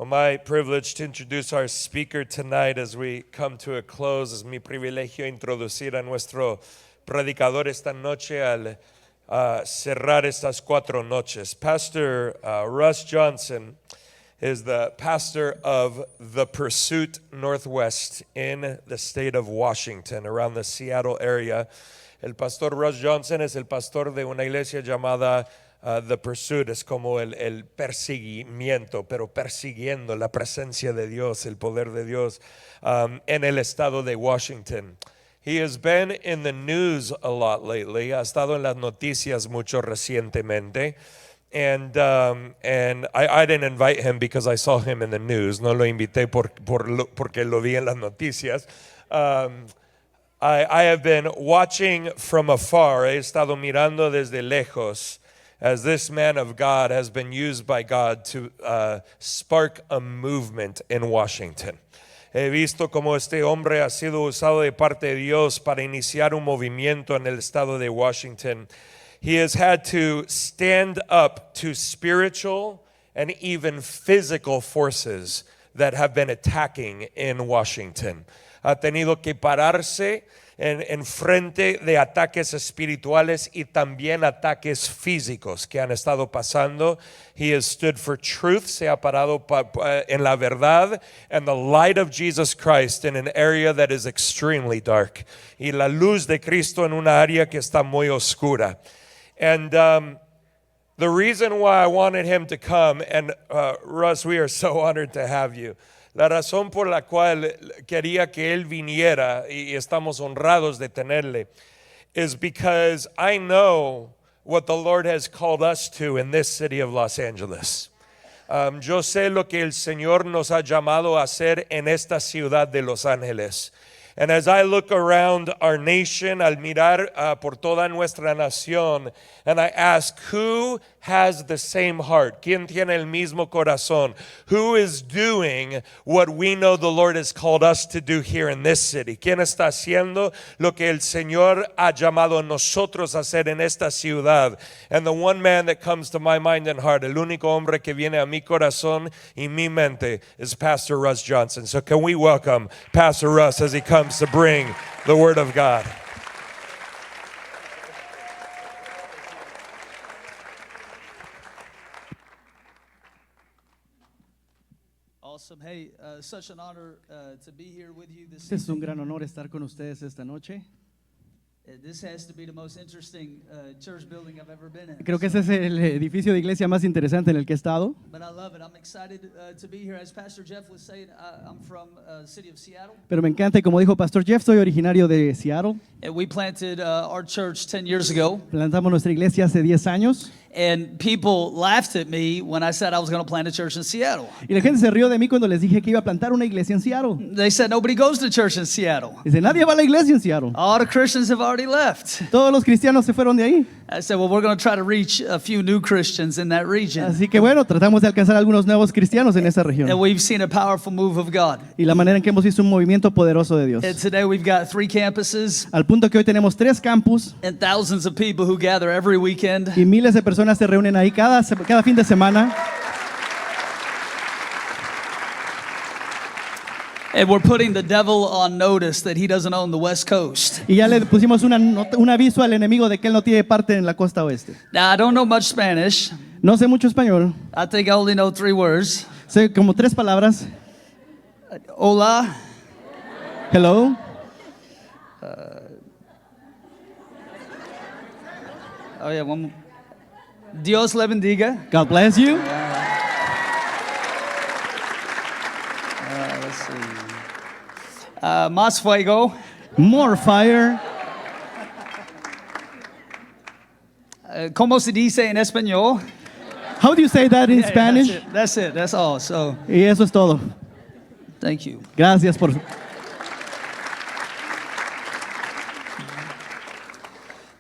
Well, my privilege to introduce our speaker tonight as we come to a close. Es mi privilegio introducir a nuestro predicador esta noche al cerrar estas 4 noches. Pastor Russ Johnson is the pastor of the Pursuit Northwest in the state of Washington, around the Seattle area. El pastor Russ Johnson es el pastor de una iglesia llamada The Pursuit. Es como el perseguimiento, pero persiguiendo la presencia de Dios, el poder de Dios en el estado de Washington. He has been in the news a lot lately. Ha estado en las noticias mucho recientemente. And I didn't invite him because I saw him in the news. No lo invité porque lo vi en las noticias. I have been watching from afar. He estado mirando desde lejos as this man of God has been used by God to spark a movement in Washington. He visto como este hombre ha sido usado de parte de Dios para iniciar un movimiento en el estado de Washington. He has had to stand up to spiritual and even physical forces that have been attacking in Washington. Ha tenido que pararse en frente de ataques espirituales y también ataques físicos que han estado pasando. He has stood for truth, se ha parado en la verdad and the light of Jesus Christ in an area that is extremely dark. Y la luz de Cristo en una área que está muy oscura. And the reason why I wanted him to come, and Russ, we are so honored to have you. La razón por la cual quería que él viniera y estamos honrados de tenerle is because I know what the Lord has called us to in this city of Los Angeles. Yo sé lo que el Señor nos ha llamado a hacer en esta ciudad de Los Ángeles. And as I look around our nation, al mirar por toda nuestra nación, and I ask, who has the same heart? ¿Quién tiene el mismo corazón? Who is doing what we know the Lord has called us to do here in this city? ¿Quién está haciendo lo que el Señor ha llamado a nosotros a hacer en esta ciudad? And the one man that comes to my mind and heart, el único hombre que viene a mi corazón y mi mente, is Pastor Russ Johnson. So can we welcome Pastor Russ as he comes to bring the Word of God. Awesome. Hey, such an honor to be here with you this Es un evening. gran honor estar con ustedes esta noche. This has to be the most interesting church building I've ever been in. Creo que ese es el edificio de iglesia más interesante en el que he estado. But I love it. I'm excited to be here. As Pastor Jeff was saying, I'm from the city of Seattle. Pero me encanta y como dijo Pastor Jeff, soy originario de Seattle. And we planted our church 10 years ago. Plantamos nuestra iglesia hace 10 años. And people laughed at me when I said I was going to plant a church in Seattle. Y la gente se rió de mí cuando les dije que iba a plantar una iglesia en Seattle. They said nobody goes to church in Seattle. Dice, nadie va a la iglesia en Seattle. All the Christians have already left. Todos los cristianos se fueron de ahí. I said, well, we're going to try to reach a few new Christians in that region. Así que bueno, tratamos de alcanzar algunos nuevos cristianos en esa región. And we've seen a powerful move of God. Y la manera en que hemos visto un movimiento poderoso de Dios. And today we've got 3 campuses Al punto que hoy tenemos 3 campus and thousands of people who gather every weekend. y miles de personas se reúnen ahí cada fin de semana. And we're putting the devil on notice that he doesn't own the West Coast. Y ya le pusimos un aviso al enemigo de que él no tiene parte en la costa oeste. Now, I don't know much Spanish. No sé mucho español. I think I only know 3 words. Sé como 3 palabras. Hola. Hello. Oh, yeah, one more. Dios le bendiga. God bless you. Let's see. Más fuego. More fire. ¿Cómo se dice en español? How do you say that in Yeah, Spanish? That's it. That's all. So, Y eso es todo. thank you. Gracias por.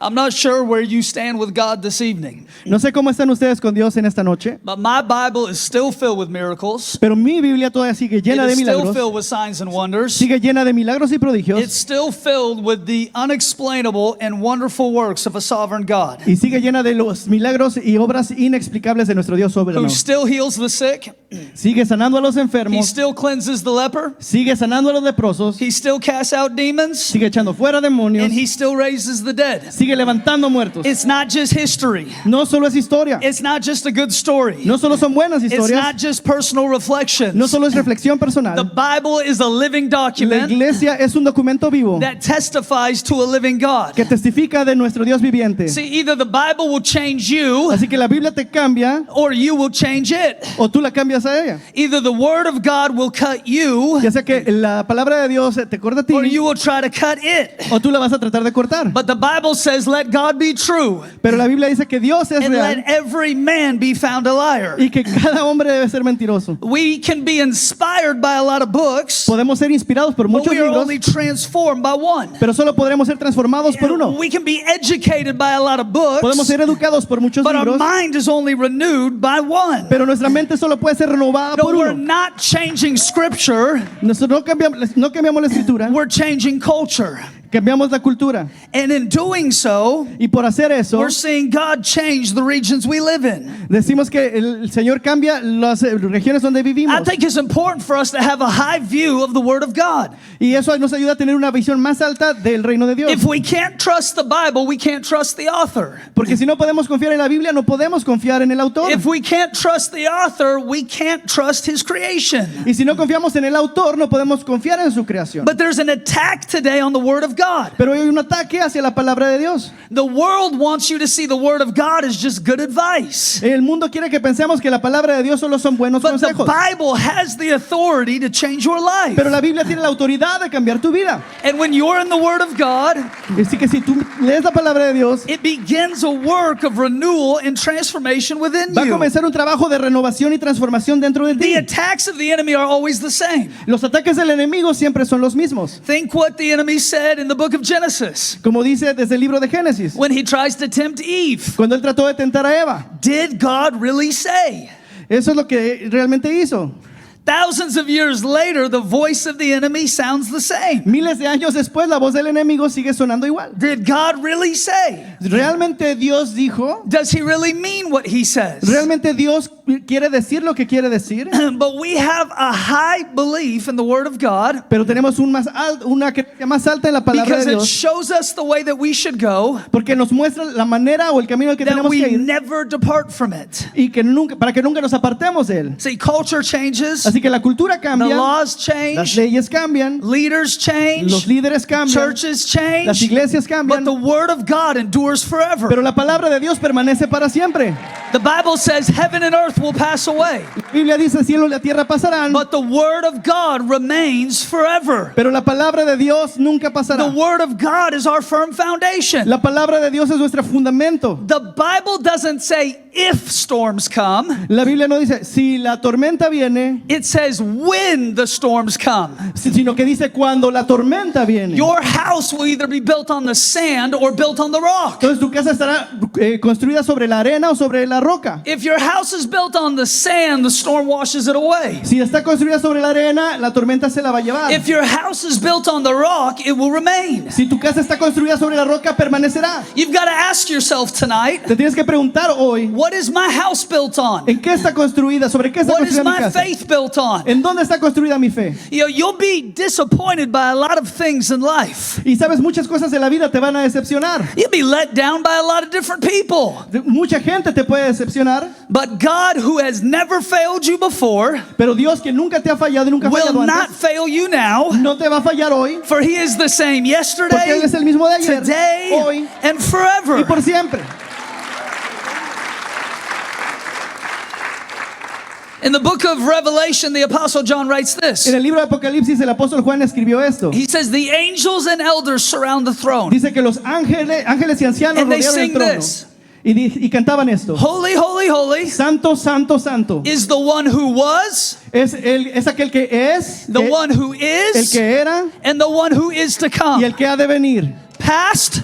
I'm not sure where you stand with God this evening, No sé cómo están ustedes con Dios en esta noche, but my Bible is still filled with miracles. pero mi Biblia todavía sigue It llena de is still milagros, filled with signs and wonders. sigue llena de milagros y prodigios, It's still filled with the unexplainable and wonderful works of a sovereign God y sigue llena de los milagros y obras inexplicables de nuestro Dios soberano. who still heals the sick. Sigue sanando a los He enfermos, still cleanses the leper. sigue sanando a los leprosos, He still casts out demons. sigue echando fuera demonios, And he still raises the dead. sigue levantando muertos. It's not just history. No solo es historia, It's not just a good story. no solo son buenas It's historias, not just personal reflections. no solo es reflexión The personal. Bible is a living La document iglesia es un documento vivo that testifies to a living God. que testifica de nuestro Dios viviente. See, either the Bible will change you Así que la Biblia te cambia or you will change it. o tú la cambias a ella. Either the Word of God will cut you Ya sea que la palabra de Dios te corta a ti or you will try to cut it. o tú la vas a tratar de cortar. But the Bible says, let God be true Pero la Biblia dice que Dios es and real let every man be found a liar. y que cada hombre debe ser mentiroso. We can be inspired by a lot of books, Podemos ser inspirados por but muchos we are libros, only transformed by one. pero solo podremos ser transformados por uno. We can be educated by a lot of Podemos books, ser educados por muchos but our libros, mind is only renewed by one. pero nuestra mente solo puede ser renovada No, por we're uno. not changing scripture, Nosotros no cambiamos la escritura, we're changing culture. cambiamos la cultura. And in doing so, Y por hacer eso, we're seeing God change the regions we live in. decimos que el Señor cambia las regiones donde I vivimos. think it's important for us to have a high view of the Word of God. Y eso nos ayuda a tener una visión más alta del reino de Dios. If we can't trust the Bible, we can't trust the author. Porque si no podemos confiar en la Biblia, no podemos confiar en el autor. If we can't trust the author, we can't trust his creation. Y si no confiamos en el autor, no podemos confiar en su creación. But there's an attack today on the Word of God. Pero hay un ataque hacia la palabra de Dios. The world wants you to see the Word of God as just good advice. El mundo quiere que pensemos que la palabra de Dios solo son buenos But the consejos. Bible has the authority to change your life. Pero la Biblia tiene la autoridad de cambiar tu vida. And when you're in the Word of God, Así que si tú lees la palabra de Dios, it begins a work of renewal and transformation within va a you. comenzar un trabajo de renovación y transformación dentro de The ti. attacks of the enemy are always the same. Los ataques del enemigo siempre son los mismos. Think what the enemy said in the book of Genesis Como dice desde el libro de Génesis, when he tries to tempt Eve. cuando él trató de tentar a Eva. Did God really say? Eso es lo que realmente hizo. Thousands of years later, the voice of the enemy sounds the same. Miles de años después, la voz del enemigo sigue sonando igual. Did God really say? ¿Realmente Dios dijo? Does he really mean what he says? ¿Realmente Dios quiere decir lo que quiere decir? But we have a high belief in the Word of God Pero tenemos una creencia más alta en la palabra because de it Dios, shows us the way that we should go, porque nos muestra la manera o el camino al que that tenemos we que ir never depart from it. y que nunca, para que nunca nos apartemos de él. See, culture changes, Así que la cultura the cambia, laws las change, leyes cambian, leaders change, los líderes cambian, churches change, las iglesias but cambian, the Word of God endures forever. pero la palabra de Dios permanece para siempre. The Bible says heaven and earth will pass away, La Biblia dice el cielo y la tierra pasarán, but the Word of God remains forever. pero la palabra de Dios nunca The pasará. Word of God is our firm foundation. La palabra de Dios es nuestro fundamento. The Bible doesn't say if storms come, La Biblia no dice si la tormenta viene, it says when the storms come. sino que dice cuando la tormenta viene. Your house will either be built on the sand or built on the rock. Entonces tu casa estará construida sobre la arena o sobre la roca. If your house is built on the sand, the storm washes it away. Si está construida sobre la arena, la tormenta se la va a llevar. If your house is built on the rock, it will remain. Si tu casa está construida sobre la roca, permanecerá. You've got to ask yourself tonight, Te tienes que preguntar hoy, what is my house built on? ¿en qué está construida? ¿Sobre qué está What is construida mi my casa? faith built on? ¿En dónde está construida mi fe? You know, you'll be disappointed by a lot of things in life. Y sabes, muchas cosas de la vida te van a decepcionar. You'll be let down by a lot of different people. Mucha gente te puede decepcionar, But God, who has never failed you before, pero Dios, que nunca te ha fallado y nunca ha will fallado not antes, fail you now. no te va a fallar hoy, For he is the same porque yesterday, Él es el mismo de ayer, today, hoy and y forever. por siempre. In the book of Revelation, the Apostle John writes this. En el libro de Apocalipsis, el apóstol Juan escribió esto. He says, the angels and elders surround the throne. Dice que los ángeles y ancianos And they rodearon el sing trono this. y cantaban esto. Holy, holy, holy Santo, santo, santo. is the one who was, Es aquel que es, the one who el is, que era and the one who is to y come. el que ha de venir. Past,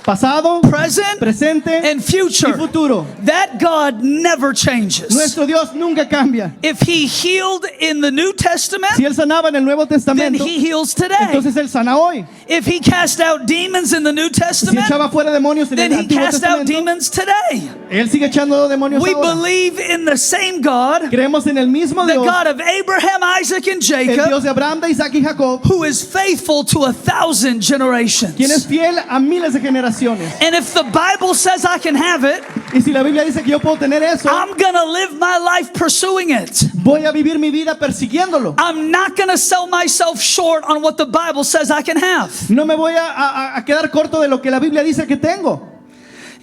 pasado, present, presente and y future. futuro. That God never changes. Nuestro Dios nunca cambia. If he healed in the New Testament, Si Él sanaba en el Nuevo then Testamento, he heals today. entonces Él sana hoy. If he cast out demons in the New Si Testament, echaba fuera demonios en then el he Antiguo cast out Testamento, demons today. Él sigue echando demonios We ahora. believe in the same God, Creemos en el mismo the Dios, God of Abraham, Isaac, and el Jacob, Dios de Abraham, de Isaac y Jacob, who is faithful to 1,000 generations. quien es fiel a miles de generaciones. And if the Bible says I can have it, Y si la Biblia dice que yo puedo tener eso, I'm going to live my life pursuing it. voy a vivir mi vida persiguiéndolo. I'm not going to sell myself short on what the Bible says I can have. No me voy a quedar corto de lo que la Biblia dice que tengo.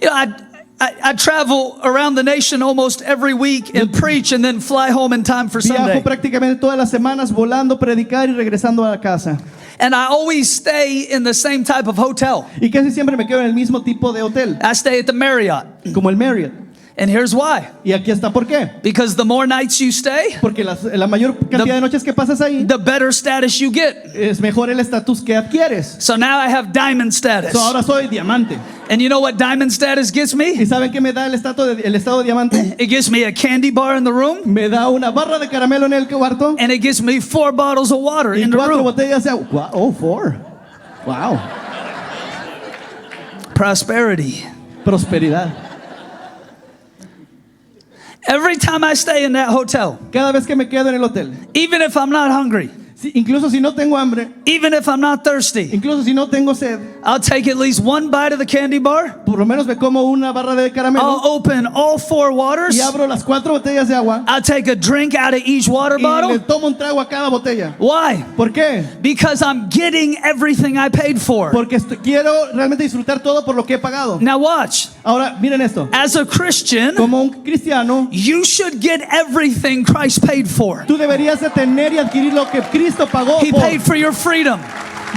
You know, I travel around the nation almost every week and preach and then fly home in time for Viajo Sunday. prácticamente todas las semanas volando, predicar y regresando a la casa. And I always stay in the same type of hotel. Y casi siempre me quedo en el mismo tipo de hotel, I stay at the Marriott. como el Marriott. And here's why. Y aquí está por qué. Because the more nights you stay, Porque la mayor cantidad de noches que pasas ahí, the better status you get. es mejor el estatus que adquieres. So now I have diamond status. So, ahora soy diamante. And you know what diamond status gets me? ¿Y saben qué me da el estado de diamante? It gives me a candy bar in the room, Me da una barra de caramelo en el cuarto and it gives me 4 bottles of water y in the 4 room. botellas de agua. Oh, 4. Wow. Prosperity. Prosperidad. Every time I stay in that hotel, Cada vez que me quedo en el hotel, even if I'm not hungry, incluso si no tengo hambre, even if I'm not thirsty, incluso si no tengo sed, I'll take at least one bite of the candy bar. por lo menos me como una barra de caramelo I'll open all 4 waters. y abro las 4 botellas de agua I'll take a drink out of each water y le bottle. tomo un trago a cada botella. Why? ¿Por qué? Because I'm getting everything I paid for. Porque quiero realmente disfrutar todo por lo que he pagado. Now watch. Ahora, miren esto. As a Christian, Como un cristiano, you should get everything Christ paid for. tú deberías de tener y adquirir lo que Cristo pagó He por paid for your freedom.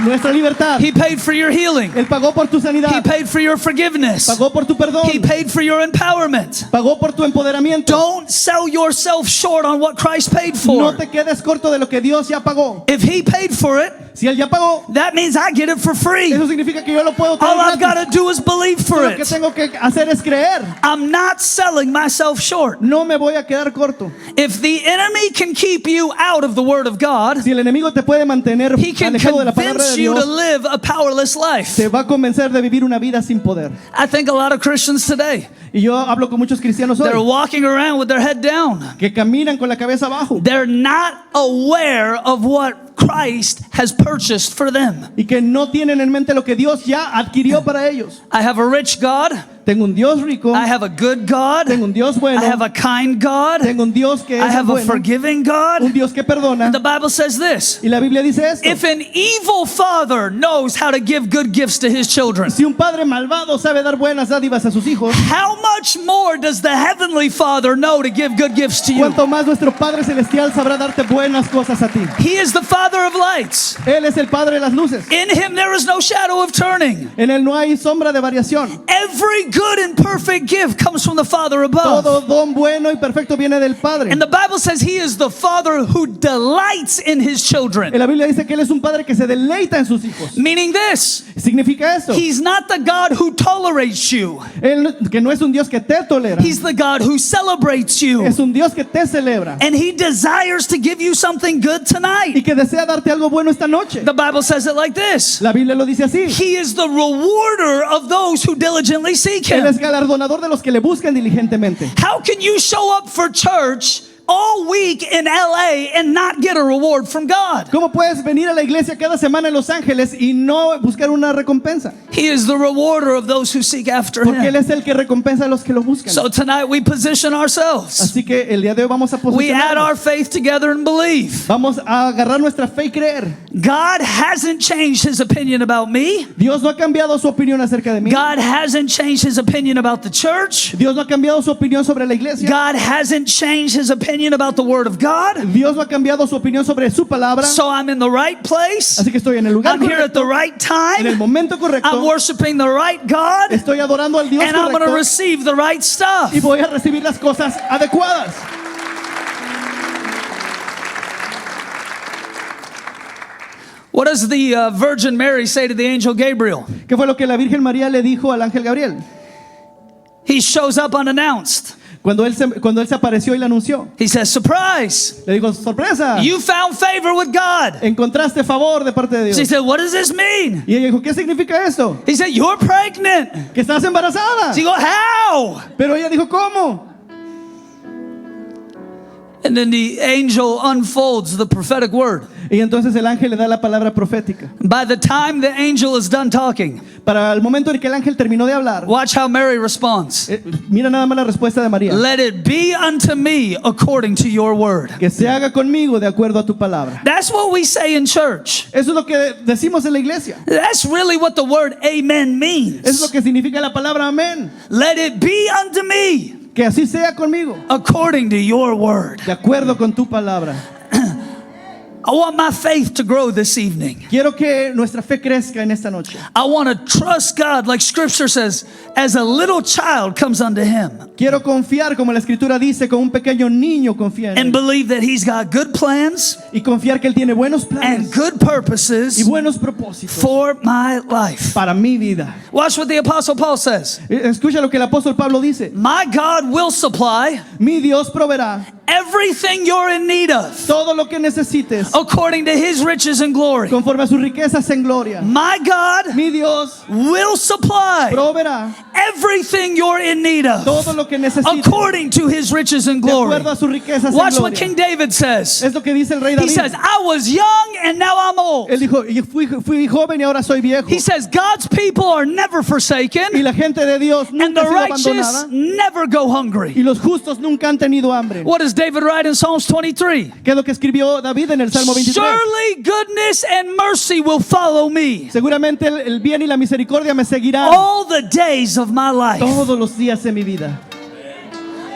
nuestra libertad. He paid for your healing. Él pagó por tu He sanidad. paid for your forgiveness. Pagó por tu perdón. He paid for your empowerment. Pagó por tu empoderamiento. Don't sell yourself short on what Christ paid No for. te quedes corto de lo que Dios ya pagó. If He paid for it, Si Él ya pagó, that means I get it for free. eso significa que yo lo puedo tener All I've got gratis. to do is believe for Lo que it. tengo que hacer es creer. I'm not selling myself short. No me voy a quedar corto. If the enemy can keep you out of the Word of God, Si el enemigo te puede mantener he can alejado de la palabra convince de you to Dios, live a powerless life. te va a convencer de vivir una vida sin poder. I think a lot of Christians today, Y yo hablo con muchos cristianos they're hoy walking around with their head down. que caminan con la cabeza abajo They're not aware of what Christ has purchased for them. y que no tienen en mente lo que Dios ya adquirió para ellos. I have a rich God. Tengo un Dios rico, I have a good God. tengo un Dios bueno, I have a kind God. tengo un Dios que I es have a bueno, forgiving un God. Dios que perdona. The Bible says this. Y la Biblia dice esto. If an evil father knows how to give good gifts to his children, Si un padre malvado sabe dar buenas dádivas a sus hijos, how much more does the heavenly Father know to give good gifts to you? cuanto más nuestro Padre Celestial sabrá darte buenas cosas a ti. He is the Father of lights. Él es el Padre de las luces. In him there is no shadow of turning. En Él no hay sombra de variación. Every good and perfect gift comes from the Father above. Todo don bueno y perfecto viene del Padre. And the Bible says he is the Father who delights in his children. En la Biblia dice que Él es un Padre que se deleita en sus hijos. Meaning this, Significa esto. he's not the God who tolerates you. Él que no es un Dios que te tolera. He's the God who celebrates you. Es un Dios que te celebra And he desires to give you something good y tonight. que desea darte algo bueno esta noche. The Bible says it like this. La Biblia lo dice así. He is the rewarder of those who diligently seek Él him. es galardonador de los que le buscan diligentemente. How can you show up for church all week in LA and not get a reward from God? ¿Cómo puedes venir a la iglesia cada semana en Los Ángeles y no buscar una recompensa? He is the rewarder of those who seek after Porque Él him. es el que recompensa a los que lo buscan. So tonight we position ourselves. Así que el día de hoy vamos a We add our posicionarnos. faith together and believe. Vamos a agarrar nuestra fe y creer. God hasn't changed his opinion about me. Dios no ha cambiado su opinión acerca de mí. God hasn't changed his opinion about the church. Dios no ha cambiado su opinión sobre la iglesia. God hasn't changed his opinion about the Word of God. Dios no ha cambiado su opinión sobre su palabra. So I'm in the right place. Así que estoy en el lugar I'm here at the correcto, right en el time. momento I'm correcto. worshiping the right God. Estoy adorando al Dios And I'm going to correcto receive the right stuff. y voy a recibir las cosas adecuadas. What does the Virgin Mary say to the angel Gabriel? ¿Qué fue lo que la Virgen María le dijo al ángel Gabriel? He shows up unannounced. Cuando él se apareció y le anunció, He says, surprise, le dijo, sorpresa, you found favor with God. encontraste favor de parte de She Dios. said, what does this mean? Y ella dijo, ¿qué significa esto? He said, you're pregnant. Que estás embarazada. She goes, how? Pero ella dijo, ¿cómo? And then the angel unfolds the prophetic word. Y entonces el ángel le da la palabra profética. By the time the angel is done talking, Para el momento en que el ángel terminó de hablar, watch how Mary responds. mira nada más la respuesta de María. Let it be unto me according to your word. Que se haga conmigo de acuerdo a tu palabra. That's what we say in church. Eso es lo que decimos en la iglesia. That's really what the word amen Eso es lo means. que significa la palabra amén. Let it be unto me Que así sea conmigo, according to your word. de acuerdo con tu palabra. I want my faith to grow this evening. Quiero que nuestra fe crezca en esta noche. I want to trust God, like Scripture says, as a little child comes unto Him, Quiero confiar, como la escritura dice, como un pequeño niño confía en and él. believe that He's got good plans Y confiar que él tiene buenos and planes good y purposes buenos propósitos for my life. para mi vida. Watch what the Apostle Paul says. Escucha lo que el apóstol Pablo dice. My God will supply Mi Dios proveerá everything you're in need of todo lo que necesites according to His riches and glory. conforme a sus riquezas en gloria. My God Mi Dios will supply proveerá everything you're in need of todo lo que necesites according to His riches and de glory. acuerdo a sus riquezas en Watch what gloria. King David says. Es lo que dice el rey He David. says, I was young and now I'm old. Él dijo, y fui joven y ahora soy viejo. He says, God's people are never Y forsaken la gente de Dios and nunca the ha sido righteous abandonada. never go hungry. Y los justos nunca han tenido hambre. What does David write in Psalms 23? ¿Qué es lo que escribió David en el Salmo 23? Surely goodness and mercy will follow me Seguramente el bien y la misericordia me seguirán all the days of my life. todos los días de mi vida.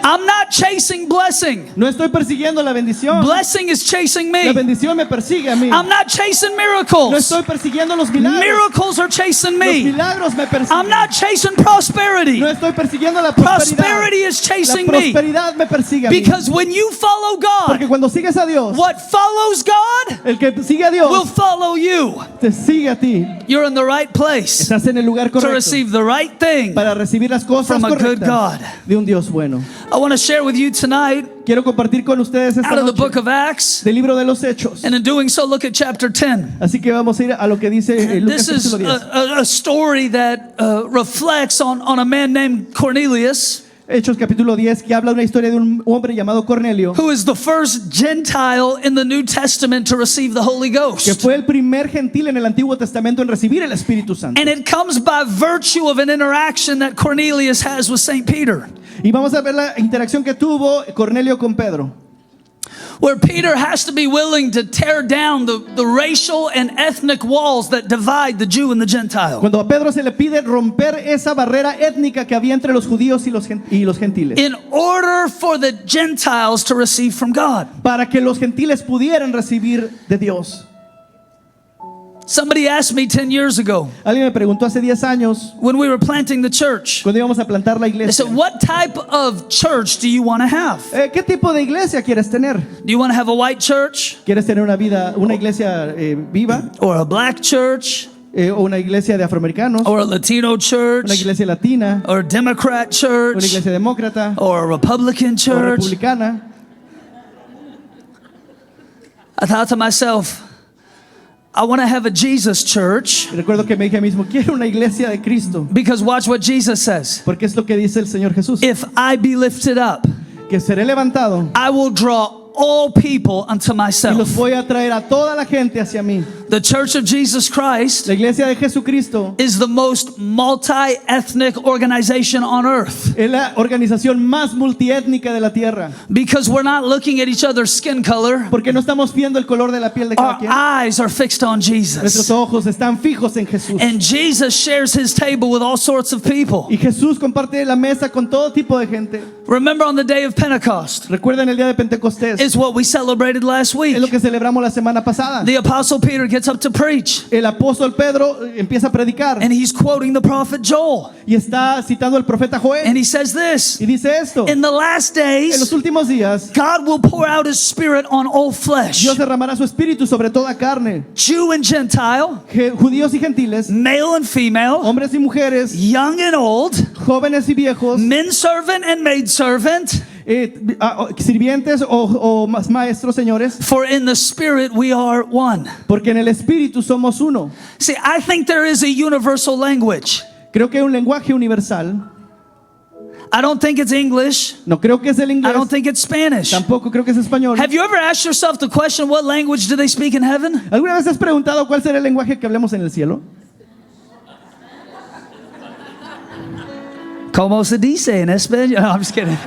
I'm not chasing blessing. No estoy persiguiendo la bendición. Blessing is chasing La me. bendición me persigue a mí. I'm not chasing No miracles. estoy persiguiendo los milagros. Miracles are chasing Los me. milagros me I'm persiguen. not chasing prosperity. No estoy persiguiendo la prosperidad. Prosperity is chasing La me. prosperidad me persigue a mí. Because when you follow Porque God, cuando sigues a Dios, what follows God el que sigue a will Dios follow you. te sigue a ti. You're in the right place Estás en el lugar to correcto receive the right thing. para recibir las cosas from a good correctas God. de un Dios bueno. I want to share with you tonight Quiero compartir con ustedes esta out of the book noche of Acts. del libro de los Hechos. And in doing so, look at chapter 10. Así que vamos a ir a lo que dice Lucas This is capítulo 10. a story that reflects on a man named Cornelius, Hechos capítulo 10, que habla una historia de un hombre llamado Cornelio, who is the first Gentile in the New Testament to receive the Holy que Ghost. fue el primer gentil en el Antiguo Testamento en recibir el Espíritu Santo. And it comes by virtue of an interaction that Cornelius has with St. Peter, Y vamos a ver la interacción que tuvo Cornelio con Pedro, where Peter has to be willing to tear down the racial and ethnic walls that divide the Jew and the Gentile, cuando a Pedro se le pide romper esa barrera étnica que había entre los judíos y los gentiles, in order for the Gentiles to receive from God. para que los gentiles pudieran recibir de Dios. Somebody asked me 10 years ago Alguien me preguntó hace 10 años, when we were planting the church, cuando íbamos a plantar la they iglesia, said, what type of church do you want to have? ¿qué tipo de iglesia quieres tener? Do you want to have a white church ¿Quieres tener una iglesia viva? or a black church ¿O una iglesia de afroamericanos? or a Latino ¿Una church iglesia latina? or a Democrat ¿Una church iglesia demócrata? or a Republican ¿O church? republicana? I thought to myself, I want to have a Jesus church, Y recuerdo que me dije a mí mismo, quiero una iglesia de Cristo. because watch what Jesus says. Porque es lo que dice el Señor Jesús. If I be lifted up, Que seré levantado I will draw all people unto y los myself. voy a traer a toda la gente hacia mí. The Church of Jesus Christ La iglesia de Jesucristo is the most multi-ethnic organization on earth, es la organización más multiétnica de la tierra. because we're not looking at each other's skin color. Porque no estamos viendo el color de la piel de cada Our quien. eyes are fixed on Nuestros Jesus. ojos están fijos en Jesús. And Jesus shares his table with all sorts of people. Y Jesús comparte la mesa con todo tipo de gente. Remember on the day of Pentecost, Recuerden el día de Pentecostés. is what we celebrated last week. Es lo que celebramos la semana pasada. The Apostle Peter gets up to preach. el apóstol Pedro empieza a predicar And he's quoting the prophet Joel. y está citando al profeta Joel And he says this, y dice esto: in the last en los days, últimos días God will pour out his spirit on all flesh, Dios derramará su espíritu sobre toda carne, Jew and Gentile, judíos y gentiles, male and female, hombres y mujeres, young and old, jóvenes y viejos, men servant and maid servant. sirvientes o maestros, señores, For in the spirit we are one. porque en el espíritu somos uno. See, I think there is a universal language. Creo que hay un lenguaje universal. I don't think it's English. No creo que es el I inglés, don't think it's Spanish. tampoco creo que es español. Have you ever asked yourself the question, what language do they speak in heaven? ¿Alguna vez has preguntado cuál será el lenguaje que hablemos en el cielo? Como se dice en español? No, I'm just kidding.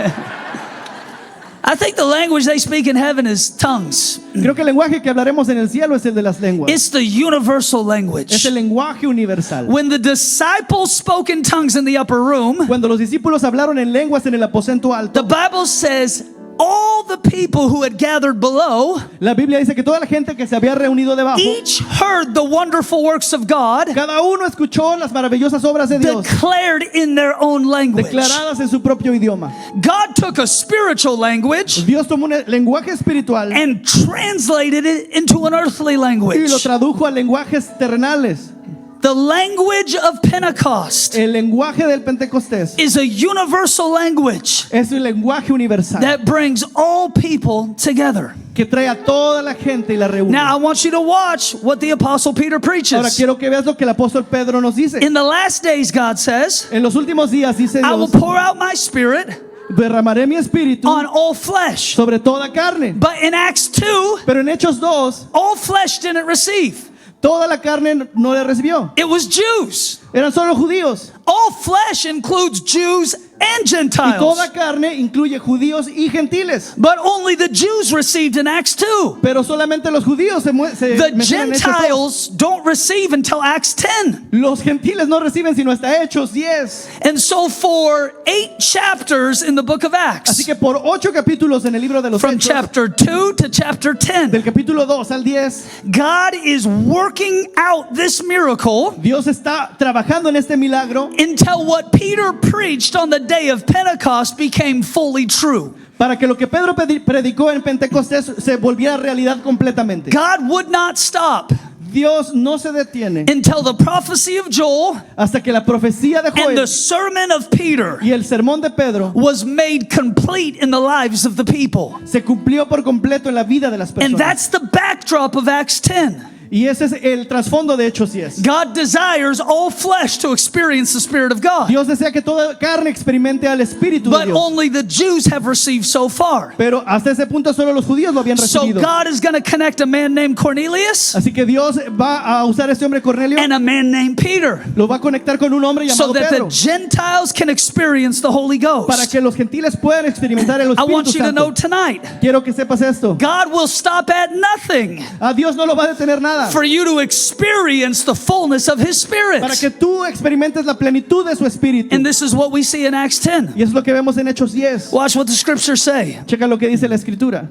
I think the language they speak in heaven is tongues. Creo que el lenguaje que hablaremos en el cielo es el de las lenguas. It's the universal language. Es el lenguaje universal. When the disciples spoke in tongues in the upper room, Cuando los discípulos hablaron en lenguas en el aposento the alto, Bible says all the people who had gathered below la Biblia dice que toda la gente que se había reunido debajo, each heard the wonderful works of God cada uno escuchó las maravillosas obras de Dios declared in their own language. declaradas en su propio idioma. God took a spiritual language Dios tomó un lenguaje espiritual and translated it into an earthly y lo language. tradujo a lenguajes terrenales. The language of Pentecost El lenguaje del Pentecostés is a universal language es un lenguaje universal that brings all people together. que trae a toda la gente y la reúne. Now, I want you to watch what the Apostle Peter Ahora preaches. quiero que veas lo que el apóstol Pedro nos dice. In the last days, God says, En los últimos días dice I will Dios, pour out my spirit derramaré mi espíritu on all flesh. sobre toda carne. But in Acts 2, Pero en Hechos 2, all flesh didn't receive. toda la carne no le recibió. It was Jews. Eran solo judíos. All flesh includes Jews and Y Gentiles. toda carne incluye judíos y gentiles. But only the Jews received in Acts 2. Pero solamente los judíos se The mencionan en Hechos 2. Gentiles don't receive until Acts 10. Los gentiles no reciben sino hasta Hechos 10. And so for 8 chapters in the book of Así Acts, que por 8 capítulos en el libro de los from Hechos, chapter 2 to chapter 10, del capítulo 2 al 10, God is working out this miracle Dios está trabajando en este milagro until what Peter preached on the day of Pentecost became fully true. para que lo que Pedro predicó en Pentecostés se volviera realidad completamente. God would not stop Dios no se detiene until the prophecy of Joel hasta que la profecía de and Joel the sermon of Peter y el sermón de Pedro was made complete in the lives of the people. se cumplió por completo en la vida de las And personas. that's the backdrop of Acts 10. Y ese es el trasfondo de Hechos 10. God desires all flesh to experience the Spirit of God, Dios desea que toda carne experimente al Espíritu de but Dios. only the Jews have received so far. Pero hasta ese punto solo los judíos lo habían So recibido. God is going to connect a man named Cornelius Así que Dios va a usar a este hombre Cornelio, and a man named Peter lo va a conectar con un hombre so llamado that the Pedro, Gentiles can experience the Holy para Ghost. que los gentiles puedan experimentar el I want Espíritu you to know Santo. tonight, Quiero que sepas esto. God will stop at nothing A Dios no lo va a detener nada. for you to experience the fullness of His Spirit. Para que tú experimentes la plenitud de su Espíritu. And this is what we see in Acts 10. Y eso es lo que vemos en Hechos 10. Watch what the scriptures say. Checa lo que dice la Escritura.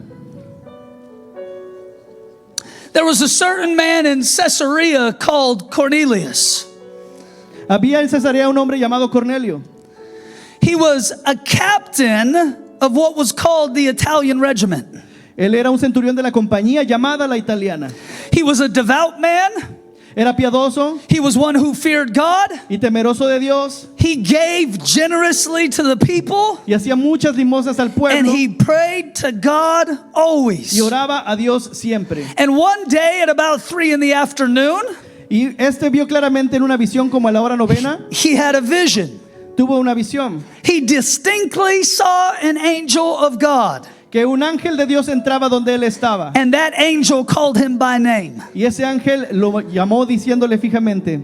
There was a certain man in Caesarea called Cornelius. Había en Cesarea un hombre llamado Cornelio. He was a captain of what was called the Italian regiment. Él era un centurión de la compañía llamada la Italiana. He was a devout man. Era piadoso He was one who feared God. y temeroso de Dios He gave generously to the people. y hacía muchas limosnas al And pueblo he prayed to God always. y oraba a Dios siempre. And one day at about 3 in the afternoon, Y este vio claramente en una visión como a la hora novena, he had a vision. tuvo una visión He distinctly saw an angel of God. que un ángel de Dios entraba donde él estaba. And that angel called him by name. Y ese ángel lo llamó diciéndole fijamente.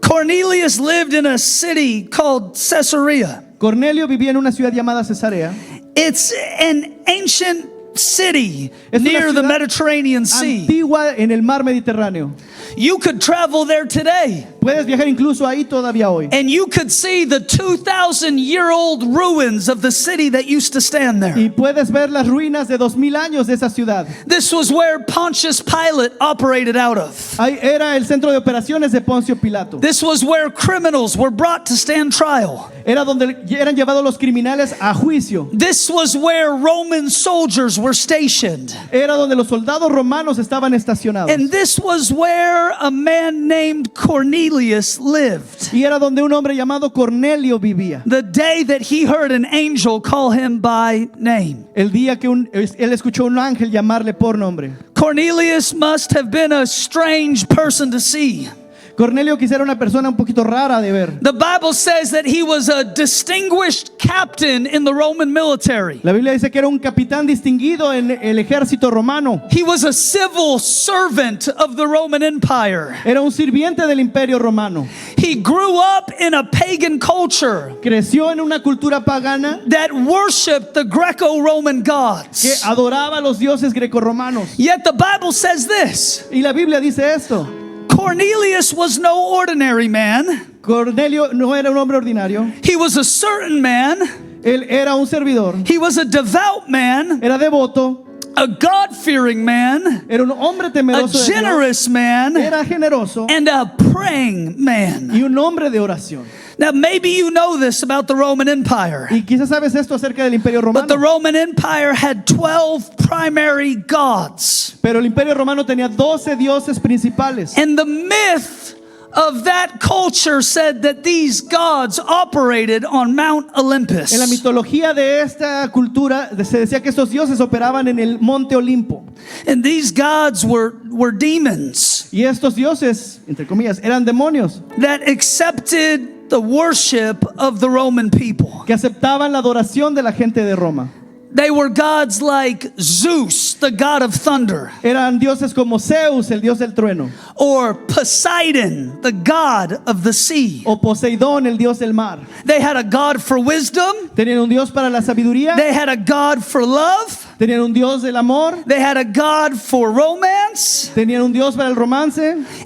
Cornelius lived in a city called Caesarea. Cornelio vivía en una ciudad llamada Cesarea. It's an ancient city Es una near the ciudad Mediterranean Sea. antigua en el mar Mediterráneo. You could travel there today Puedes viajar incluso ahí todavía hoy. and you could see the 2,000-year-old ruins of the city that used to stand there. Y puedes ver las ruinas de 2000 años de esa ciudad. This was where Pontius Pilate operated out of. Ahí era el centro de operaciones de Poncio Pilato. This was where criminals were brought to stand trial. Era donde eran llevados los criminales a juicio. This was where Roman soldiers were stationed. Era donde los soldados romanos estaban estacionados. And this was where a man named Cornelius lived. Y era donde un hombre llamado Cornelio vivía. The day that he heard an angel call him by name. El día que él escuchó un ángel llamarle por nombre. Cornelius must have been a strange person to see. Cornelio quizá era una persona un poquito rara de ver. The Bible says that he was a distinguished captain in the Roman military. La Biblia dice que era un capitán distinguido en el ejército romano. He was a civil servant of the Roman Empire. Era un sirviente del imperio romano. He grew up in a pagan culture Creció en una cultura pagana that worshiped the Greco-Roman que gods. adoraba a los dioses grecorromanos. Yet the Bible says this: Y la Biblia dice esto. Cornelius was no ordinary man. Cornelio no era un hombre ordinario. He was a certain man. Él era un servidor. He was a devout man, Era devoto. a God-fearing man, Era un hombre a temeroso de Dios. generous man, Era generoso and a praying man. y un hombre de oración. Now, maybe you know this about the Roman Empire, Y quizás sabes esto acerca del imperio but the romano. Roman Empire had 12 primary gods. Pero el imperio romano tenía 12 dioses principales. And the myth of that culture said that these gods operated on Mount Olympus. En la mitología de esta cultura se decía que estos dioses operaban en el monte Olimpo. And these gods were demons Y estos dioses, entre comillas, eran demonios that accepted the worship of the Roman people. que aceptaban la adoración de la gente de Roma. They were gods like Zeus, the god of thunder, Eran dioses como Zeus, el dios del trueno, or Poseidon, the god of the sea. o Poseidón, el dios del mar. They had a god for wisdom. Tenían un dios para la sabiduría, They had a god for love. tenían un dios del amor, They had a god for romance. tenían un dios para el romance.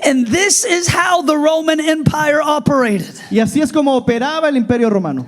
And this is how the Roman Empire operated. Y así es como operaba el imperio romano.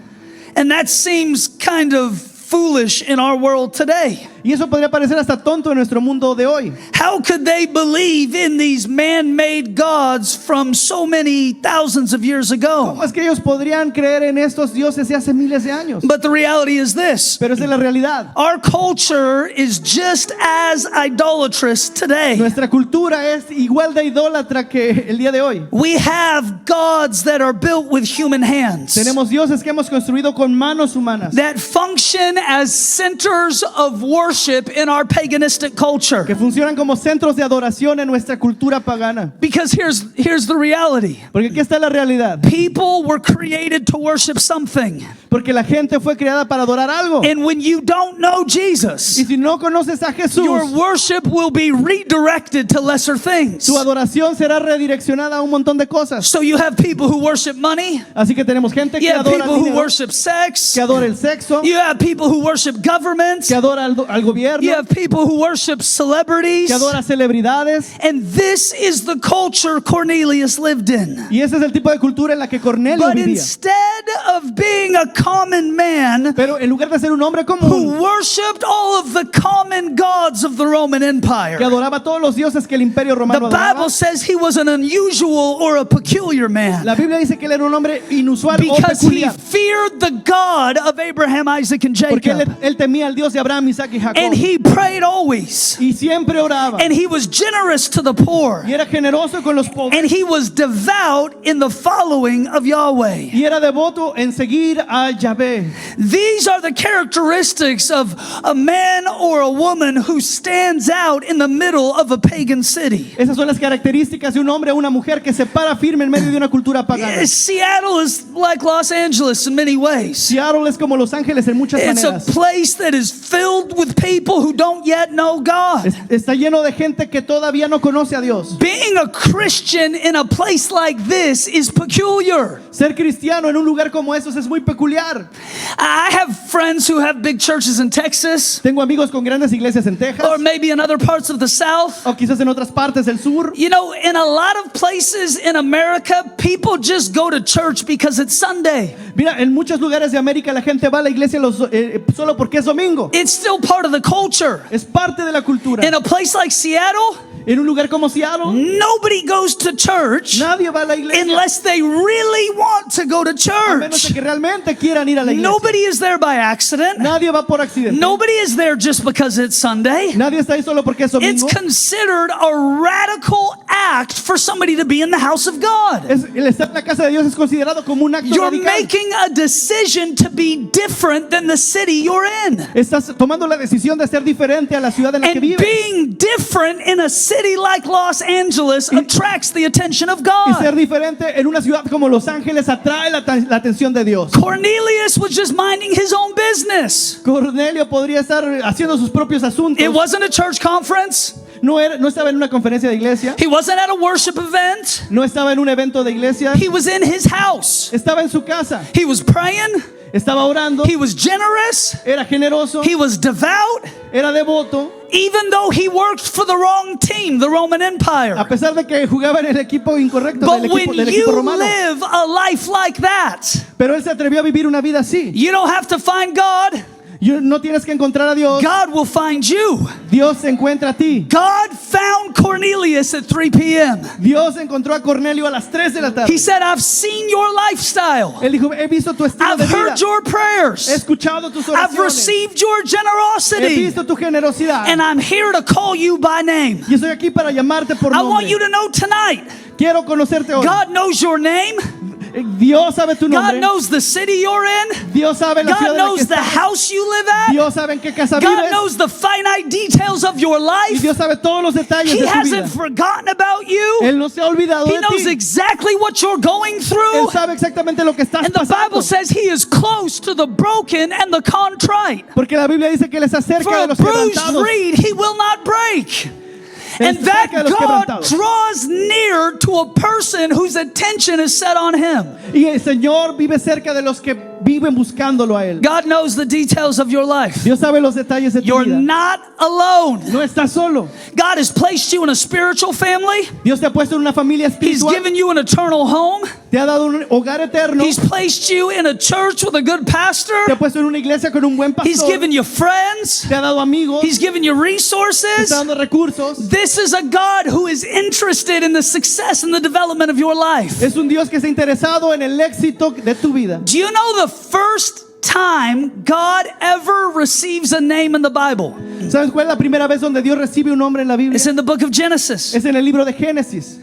And that seems kind of foolish in our world today. Y eso podría parecer hasta tonto en nuestro mundo de hoy. How could they believe in these man-made gods from so many thousands of years ¿Cómo ago? es que ellos podrían creer en estos dioses de hace miles de años? But the reality is this: Pero esa es la realidad. our culture is just as idolatrous today. Nuestra cultura es igual de idólatra que el día de hoy. We have gods that are built with human hands, Tenemos dioses que hemos construido con manos humanas, that function as centers of worship in our paganistic culture. que funcionan como centros de adoración en nuestra cultura pagana. Because here's the reality. Porque aquí está la realidad. People were created to worship something. Porque la gente fue creada para adorar algo. And when you don't know Y Jesus, si no conoces a Jesús, your worship will be redirected to lesser things. tu adoración será redireccionada a un montón de cosas. So you have people who worship money. Así que tenemos gente You que have adora people el who dinero, worship sex. que adora el sexo, You have people who worship government. que adora al gobierno, You have people who worship celebrities. que adora celebridades. And this is the culture Cornelius lived in. Y ese es el tipo de cultura en la que Cornelio But vivía. instead of being a common man Pero en lugar de ser un hombre who común worshipped all of the common gods of the Roman que Empire, adoraba a todos los dioses que el imperio the romano adoraba, Bible says he was an unusual or a peculiar man la Biblia dice que él era un hombre inusual o because he peculiar. feared the God of Abraham, Isaac, and Porque Jacob. él temía al Dios de Abraham, Isaac y Jacob. And he prayed always. Y siempre oraba. And he was generous to the poor. Y era generoso con los pobres. And he was devout in the following of Yahweh. Y era devoto en seguir a Yahvé. These are the characteristics of a man or a woman who stands out in the middle of a pagan city. Esas son las características de un hombre o una mujer que se para firme en medio de una cultura pagana. Seattle is like Los Angeles in many ways. Seattle es como Los Ángeles en muchas It's a maneras. place that is filled with people who don't yet know God. Está lleno de gente que todavía no conoce a Dios. Being a Christian in a place like this is peculiar. Ser cristiano en un lugar como esos es muy peculiar. I have friends who have big churches in Texas, Tengo amigos con grandes iglesias en Texas or maybe in other parts of the South. o quizás en otras partes del sur. You know, in a lot of places in America, people just go to church because it's Sunday. Mira, en muchos lugares de América la gente va a la iglesia solo porque es domingo. It's still part of the culture. Es parte de la cultura. In a place like Seattle, En un lugar como Seattle, nobody goes to church nadie va a la iglesia unless they really want to go to a menos de church. que realmente quieran ir a la iglesia. Nobody is there by accident. Nadie va por accidente. Nobody is there just because it's Sunday. Nadie está ahí solo porque es It's domingo. considered a radical act for somebody to be in the house of God. El estar en la casa de Dios es considerado como un acto You're radical. making a decision to be different than the city you're in. Estás tomando la decisión de ser diferente a la ciudad en la que And vives. being different in a city like Los Angeles attracts the attention of Y ser God. diferente en una ciudad como Los Ángeles atrae la atención de Dios. Cornelius was just minding his own business. Cornelio podría estar haciendo sus propios asuntos. It wasn't a church conference. No estaba en una conferencia de iglesia. He wasn't at a worship event. No estaba en un evento de iglesia. He was in his house. Estaba en su casa. He was praying. Estaba orando. He was generous. Era generoso. He was devout. Era devoto. Even though he worked for the wrong team, the Roman A Empire. pesar de que jugaba en el equipo incorrecto But del when equipo you romano. live a life like that, Pero él se atrevió a vivir una vida así. you don't have to find God. No tienes que encontrar a Dios. God will find you. Dios se encuentra a ti. God found Cornelius at 3 p.m. Dios encontró a Cornelio a las 3 de la tarde. He said, I've seen your lifestyle. Él dijo, he visto tu estilo I've de vida. heard your He prayers. escuchado tus I've oraciones. received your He generosity. visto tu generosidad. And I'm here to call you by name. Y estoy aquí para llamarte por I want you nombre. to know tonight, Quiero conocerte hoy. God knows your name. Dios sabe tu God nombre. knows the city you're in. Dios sabe la ciudad God en la que knows the estás. house you live at. Dios sabe en qué casa God vives. knows the finite details of your Y life. Dios sabe todos los detalles He de tu hasn't vida. forgotten about you. Él no se ha olvidado He de knows ti. exactly what you're going Él through. sabe exactamente lo que estás And the pasando. Bible says he is close to the broken and the contrite. Porque la Biblia dice que Él está cerca For de a los bruised quebrantados. reed he will not break. Él And está that cerca de los God quebrantados. draws near to a person whose attention is set on him. Y el Señor vive cerca de los que viven buscándolo a Él. God knows the details of your life. Dios sabe los detalles de tu You're vida. not alone. No estás solo. God has placed you in a spiritual family. Dios te ha puesto en una familia He's espiritual. given you an eternal home. Te ha dado un hogar eterno. He's placed you in a church with a good pastor. Te ha puesto en una iglesia con un buen He's pastor. given you friends. Te ha dado amigos. He's given you Te resources. está dando recursos. This is a God who is interested in the success and the development of your life. Es un Dios que está interesado en el éxito de tu vida. Do you know the first time God ever receives a name in the Bible? ¿Sabes cuál es la primera vez donde Dios recibe un nombre en la Biblia? It's in the book of Genesis. Es en el libro de Génesis.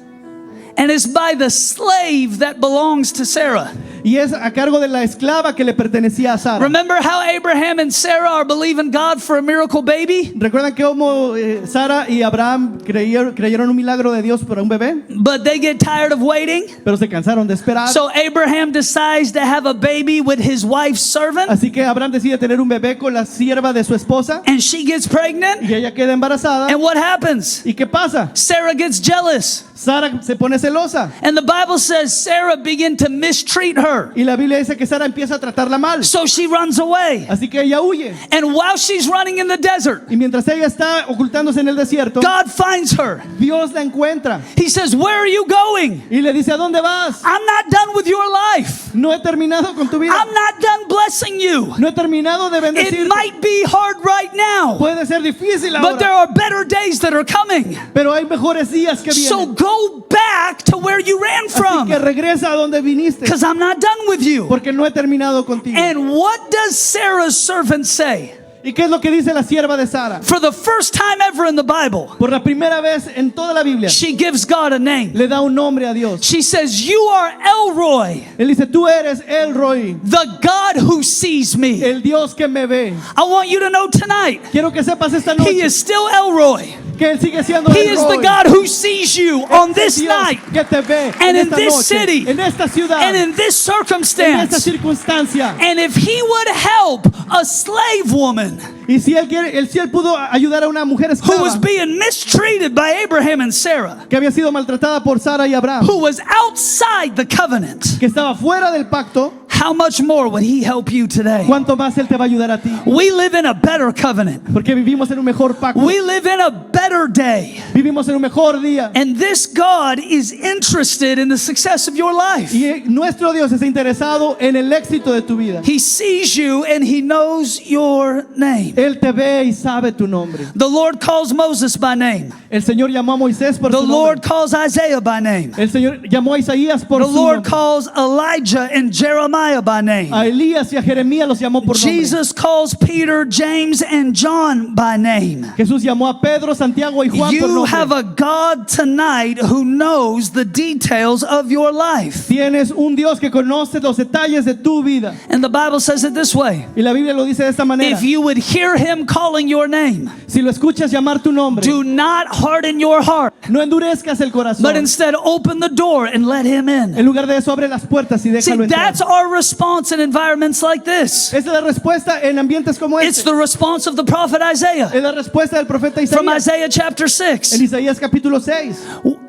And it's by the slave that belongs to Sarah. Y es a cargo de la esclava que le pertenecía a Sara. Remember how Abraham and Sarah are believing God for a miracle baby? ¿Recuerdan que como Sara y Abraham creyeron un milagro de Dios para un bebé? But they get tired of waiting. Pero se cansaron de esperar. So Abraham decides to have a baby with his wife's servant. Así que Abraham decide tener un bebé con la sierva de su esposa. And she gets pregnant. Y ella queda embarazada. And what happens? ¿Y qué pasa? Sarah gets jealous. Sara se pone celosa. And the Bible says Sarah began to mistreat her. Y la Biblia dice que Sara empieza a tratarla mal. So she runs away. Así que ella huye. And while she's running in the desert, Y mientras ella está ocultándose en el desierto, God finds her. Dios la encuentra. He says, "Where are you going? Y le dice, ¿a dónde vas? I'm not done with your life. No he terminado con tu vida. I'm not done blessing you. No he terminado de It bendecirte. might be hard right now, Puede ser difícil but there ahora. are better days that are coming. Pero hay mejores días que So vienen. go back to where you ran Así que from, regresa a donde viniste. because I'm not done with you." Porque no he terminado contigo. And what does Sarah's servant say? ¿Y qué es lo que dice la sierva de Sara? For the first time ever in the Bible, Por la primera vez en toda la Biblia, she gives God a name. le da un nombre a Dios. She says, "You are Elroy, Él dice, tú eres El Roy, the God who sees me." el Dios que me ve. I want you to know tonight, Quiero que sepas esta He noche is still Elroy. que Porque Él sigue siendo He el is the Roy. God who sees you on this Dios night que te ve and en in esta this noche, city en esta ciudad, and in this en esta circumstance. circunstancia. And if he would help a slave woman Y si él pudo ayudar a una mujer who was esclava being mistreated by Abraham and Sarah, que había sido maltratada por Sara y Abraham, who was outside the covenant, que estaba fuera del pacto, how much more would he help you today? ¿cuánto más Él te va a ayudar a ti? We live in a better covenant. Porque vivimos en un mejor pacto, We live in a better day. vivimos en un mejor día. And this God is interested in the success of your life. Y nuestro Dios está interesado en el éxito de tu vida. He sees you and he knows your name. Él te ve y sabe tu nombre. The Lord calls Moses by name. El Señor llamó a Moisés por The su Lord nombre. calls Isaiah by name. El Señor llamó a Isaías por The su Lord nombre. calls Elijah and Jeremiah by name. A Elías y a Jeremías los llamó por nombre. Jesus calls Peter, James, and John by name. Jesús llamó a Pedro, Santiago y Juan por You have nombre. a God tonight who knows the details of your life. Tienes un Dios que conoce los detalles de tu vida. And the Bible says it this way. Y la Biblia lo dice de esta manera. If you would hear him calling your name, Si lo escuchas llamar tu nombre, do not harden your heart, no endurezcas el corazón. but instead open the door and let him in. En lugar de eso, abre las puertas y See, déjalo entrar. that's our response in environments like this. Esa es la respuesta en ambientes como It's este. the response of the prophet Isaiah Es la respuesta del profeta from Isaías. Isaiah chapter En 6. Isaías capítulo 6.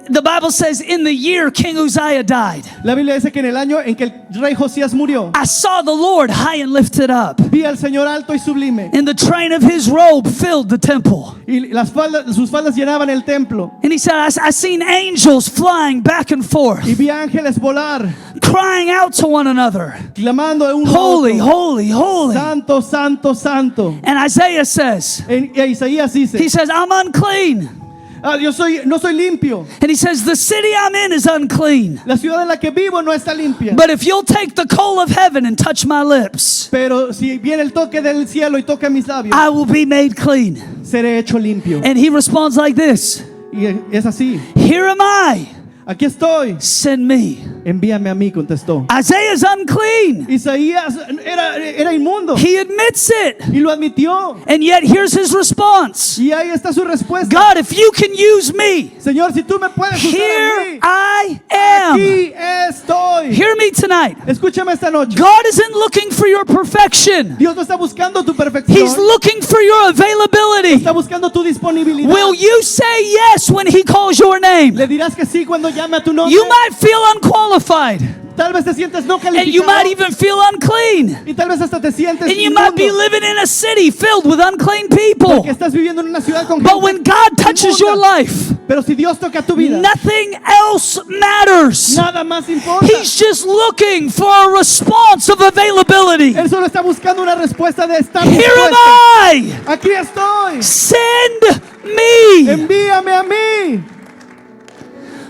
The Bible says, in the year King Uzziah died, La Biblia dice que en el año en que el rey Josías murió, I saw the Lord high and lifted up, vi al Señor alto y sublime. and the train of his robe filled the temple. Y sus faldas llenaban el templo. And he said, I seen angels flying back and forth, Y vi ángeles volar, crying out to one another, clamando de uno a holy, otro. holy, holy. Santo, santo, santo. And Isaiah says, Y Isaías he dice, says, I'm unclean. no soy limpio. And he says, the city I'm in is unclean. La ciudad en la que vivo no está limpia. But if you'll take the coal of heaven and touch my lips, Pero si viene el toque del cielo y toca mis labios, I will be made clean. seré hecho limpio. And he responds like this, Y es así. here am I, Aquí estoy. send me. Envíame a mí, contestó. Isaiah's unclean. Isaías era inmundo He admits it. y lo admitió. And yet here's his response. Y ahí está su respuesta. God, if you can use me, Señor, si tú me puedes usar a here mí, I am. aquí estoy. Hear me tonight. Escúchame esta noche. God isn't looking for your perfection. Dios no está buscando tu perfección. He's looking for your availability. Está buscando tu disponibilidad. Will you say yes when he calls your name? Le dirás que sí cuando llame a tu nombre. You might feel unqualified, Tal vez te sientes no and you might calificado. even feel unclean, Y tal vez hasta te sientes and you might be inmundo. living in a city filled with unclean people. Que estás viviendo en una ciudad con But gente when God touches your inmunda. life, Pero si Dios toca tu vida, nothing else matters. nada más importa. He's just looking for a response of availability. Él solo está buscando una respuesta de estar Here am dispuesto. I. Aquí estoy. Send me. Envíame a mí.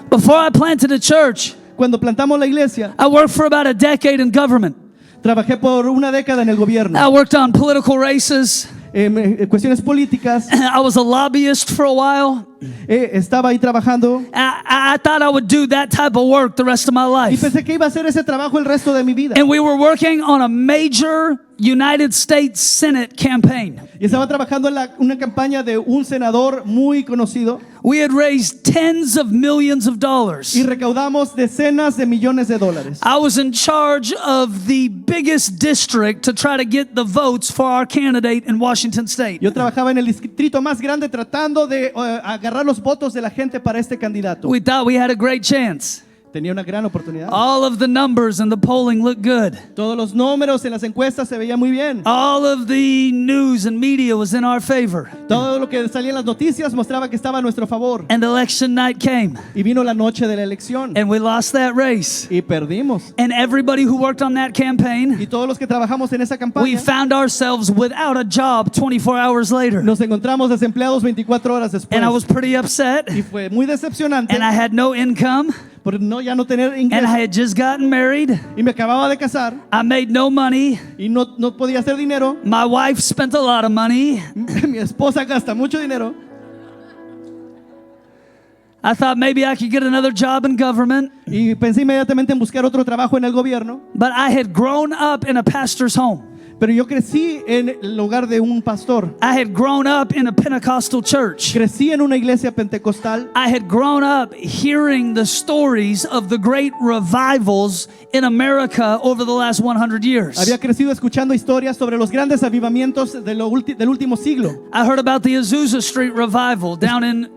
Before I planted a church, Cuando plantamos la iglesia, I worked for about a decade in government. trabajé por una década en el gobierno. I worked on political races. En cuestiones políticas, I was a lobbyist for a while. estaba ahí trabajando I thought I would do that type of work the rest of my y life. pensé que iba a hacer ese trabajo el resto de mi vida. And we were working on a major United States Senate campaign. Y estaba trabajando en una campaña de un senador muy conocido We had raised tens of millions of dollars. y recaudamos decenas de millones de dólares. I was in charge of the biggest district to try to get the votes for our candidate in Washington State. Yo trabajaba en el distrito más grande tratando de agarrar los votos de la gente para este candidato. We thought we had a great chance. Tenía una gran oportunidad. All of the numbers and the polling looked good. Todos los números en las encuestas se veían muy bien. All of the news and media was in our favor. Todo lo que salía en las noticias mostraba que estaba a nuestro favor. And election night came, Y vino la noche de la elección and we lost that race. y perdimos. And everybody who worked on that campaign, Y todos los que trabajamos en esa we campaña found ourselves without a job 24 hours later. nos encontramos desempleados 24 horas después. And I was pretty upset, Y fue muy decepcionante and I had no income, por ya no tener and ingresos. I had just gotten married. Y me acababa de casar I made no money. y no podía hacer dinero. My wife spent a lot of money. Mi esposa gasta mucho dinero. I thought maybe I could get another job in government, Y pensé inmediatamente en buscar otro trabajo en el gobierno. but I had grown up in a pastor's home. Pero yo crecí en el hogar de un pastor. I had grown up in a Pentecostal church. Crecí en una iglesia pentecostal. I had grown up hearing the stories of the great revivals in America over the last 100 years. Había crecido escuchando historias sobre los grandes avivamientos del último siglo. I heard about the Azusa Street revival down in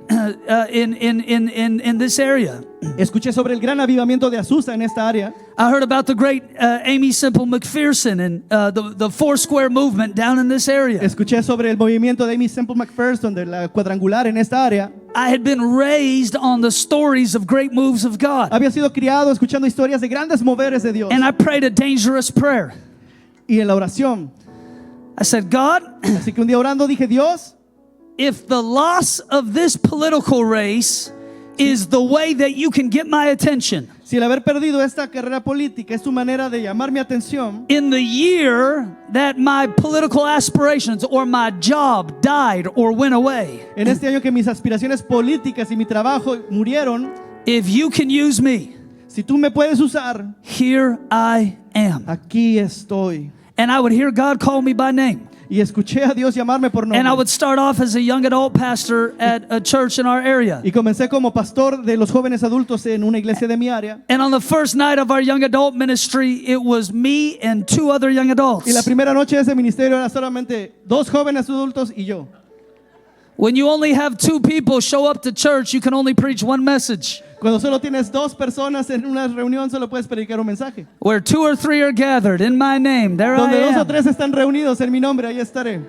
this area. Escuché sobre el gran avivamiento de Azusa en esta área. I heard about the great Amy Semple McPherson and the Four Square movement down in this area. Escuché sobre el movimiento de Amy Semple McPherson de la cuadrangular en esta área. I had been raised on the stories of great moves of God. Había sido criado escuchando historias de grandes moveres de Dios. And I prayed a dangerous prayer. Y en la oración, I said, God, así que un día orando dije, Dios, if the loss of this political race is the way that you can get my attention, si el haber perdido esta carrera política es tu manera de llamar mi atención, in the year that my political aspirations or my job died or went away, en este año que mis aspiraciones políticas y mi trabajo murieron, if you can use me, si tú me puedes usar, here I am. aquí estoy. And I would hear God call me by name. Y escuché a Dios llamarme por And I nombre. would start off as a young adult pastor at a church in our area. Y comencé como pastor de los jóvenes adultos en una iglesia de mi área. And on the first night of our young adult ministry, it was me and two other young adults. Y la primera noche de ese ministerio era solamente 2 jóvenes adultos y yo. When you only have 2 people show up to church, you can only preach one message. Cuando solo tienes 2 personas en una reunión, solo puedes predicar un mensaje. Where 2 or 3 are gathered in my name, there I Donde 2 o am. 3 están reunidos en mi nombre, ahí estaré.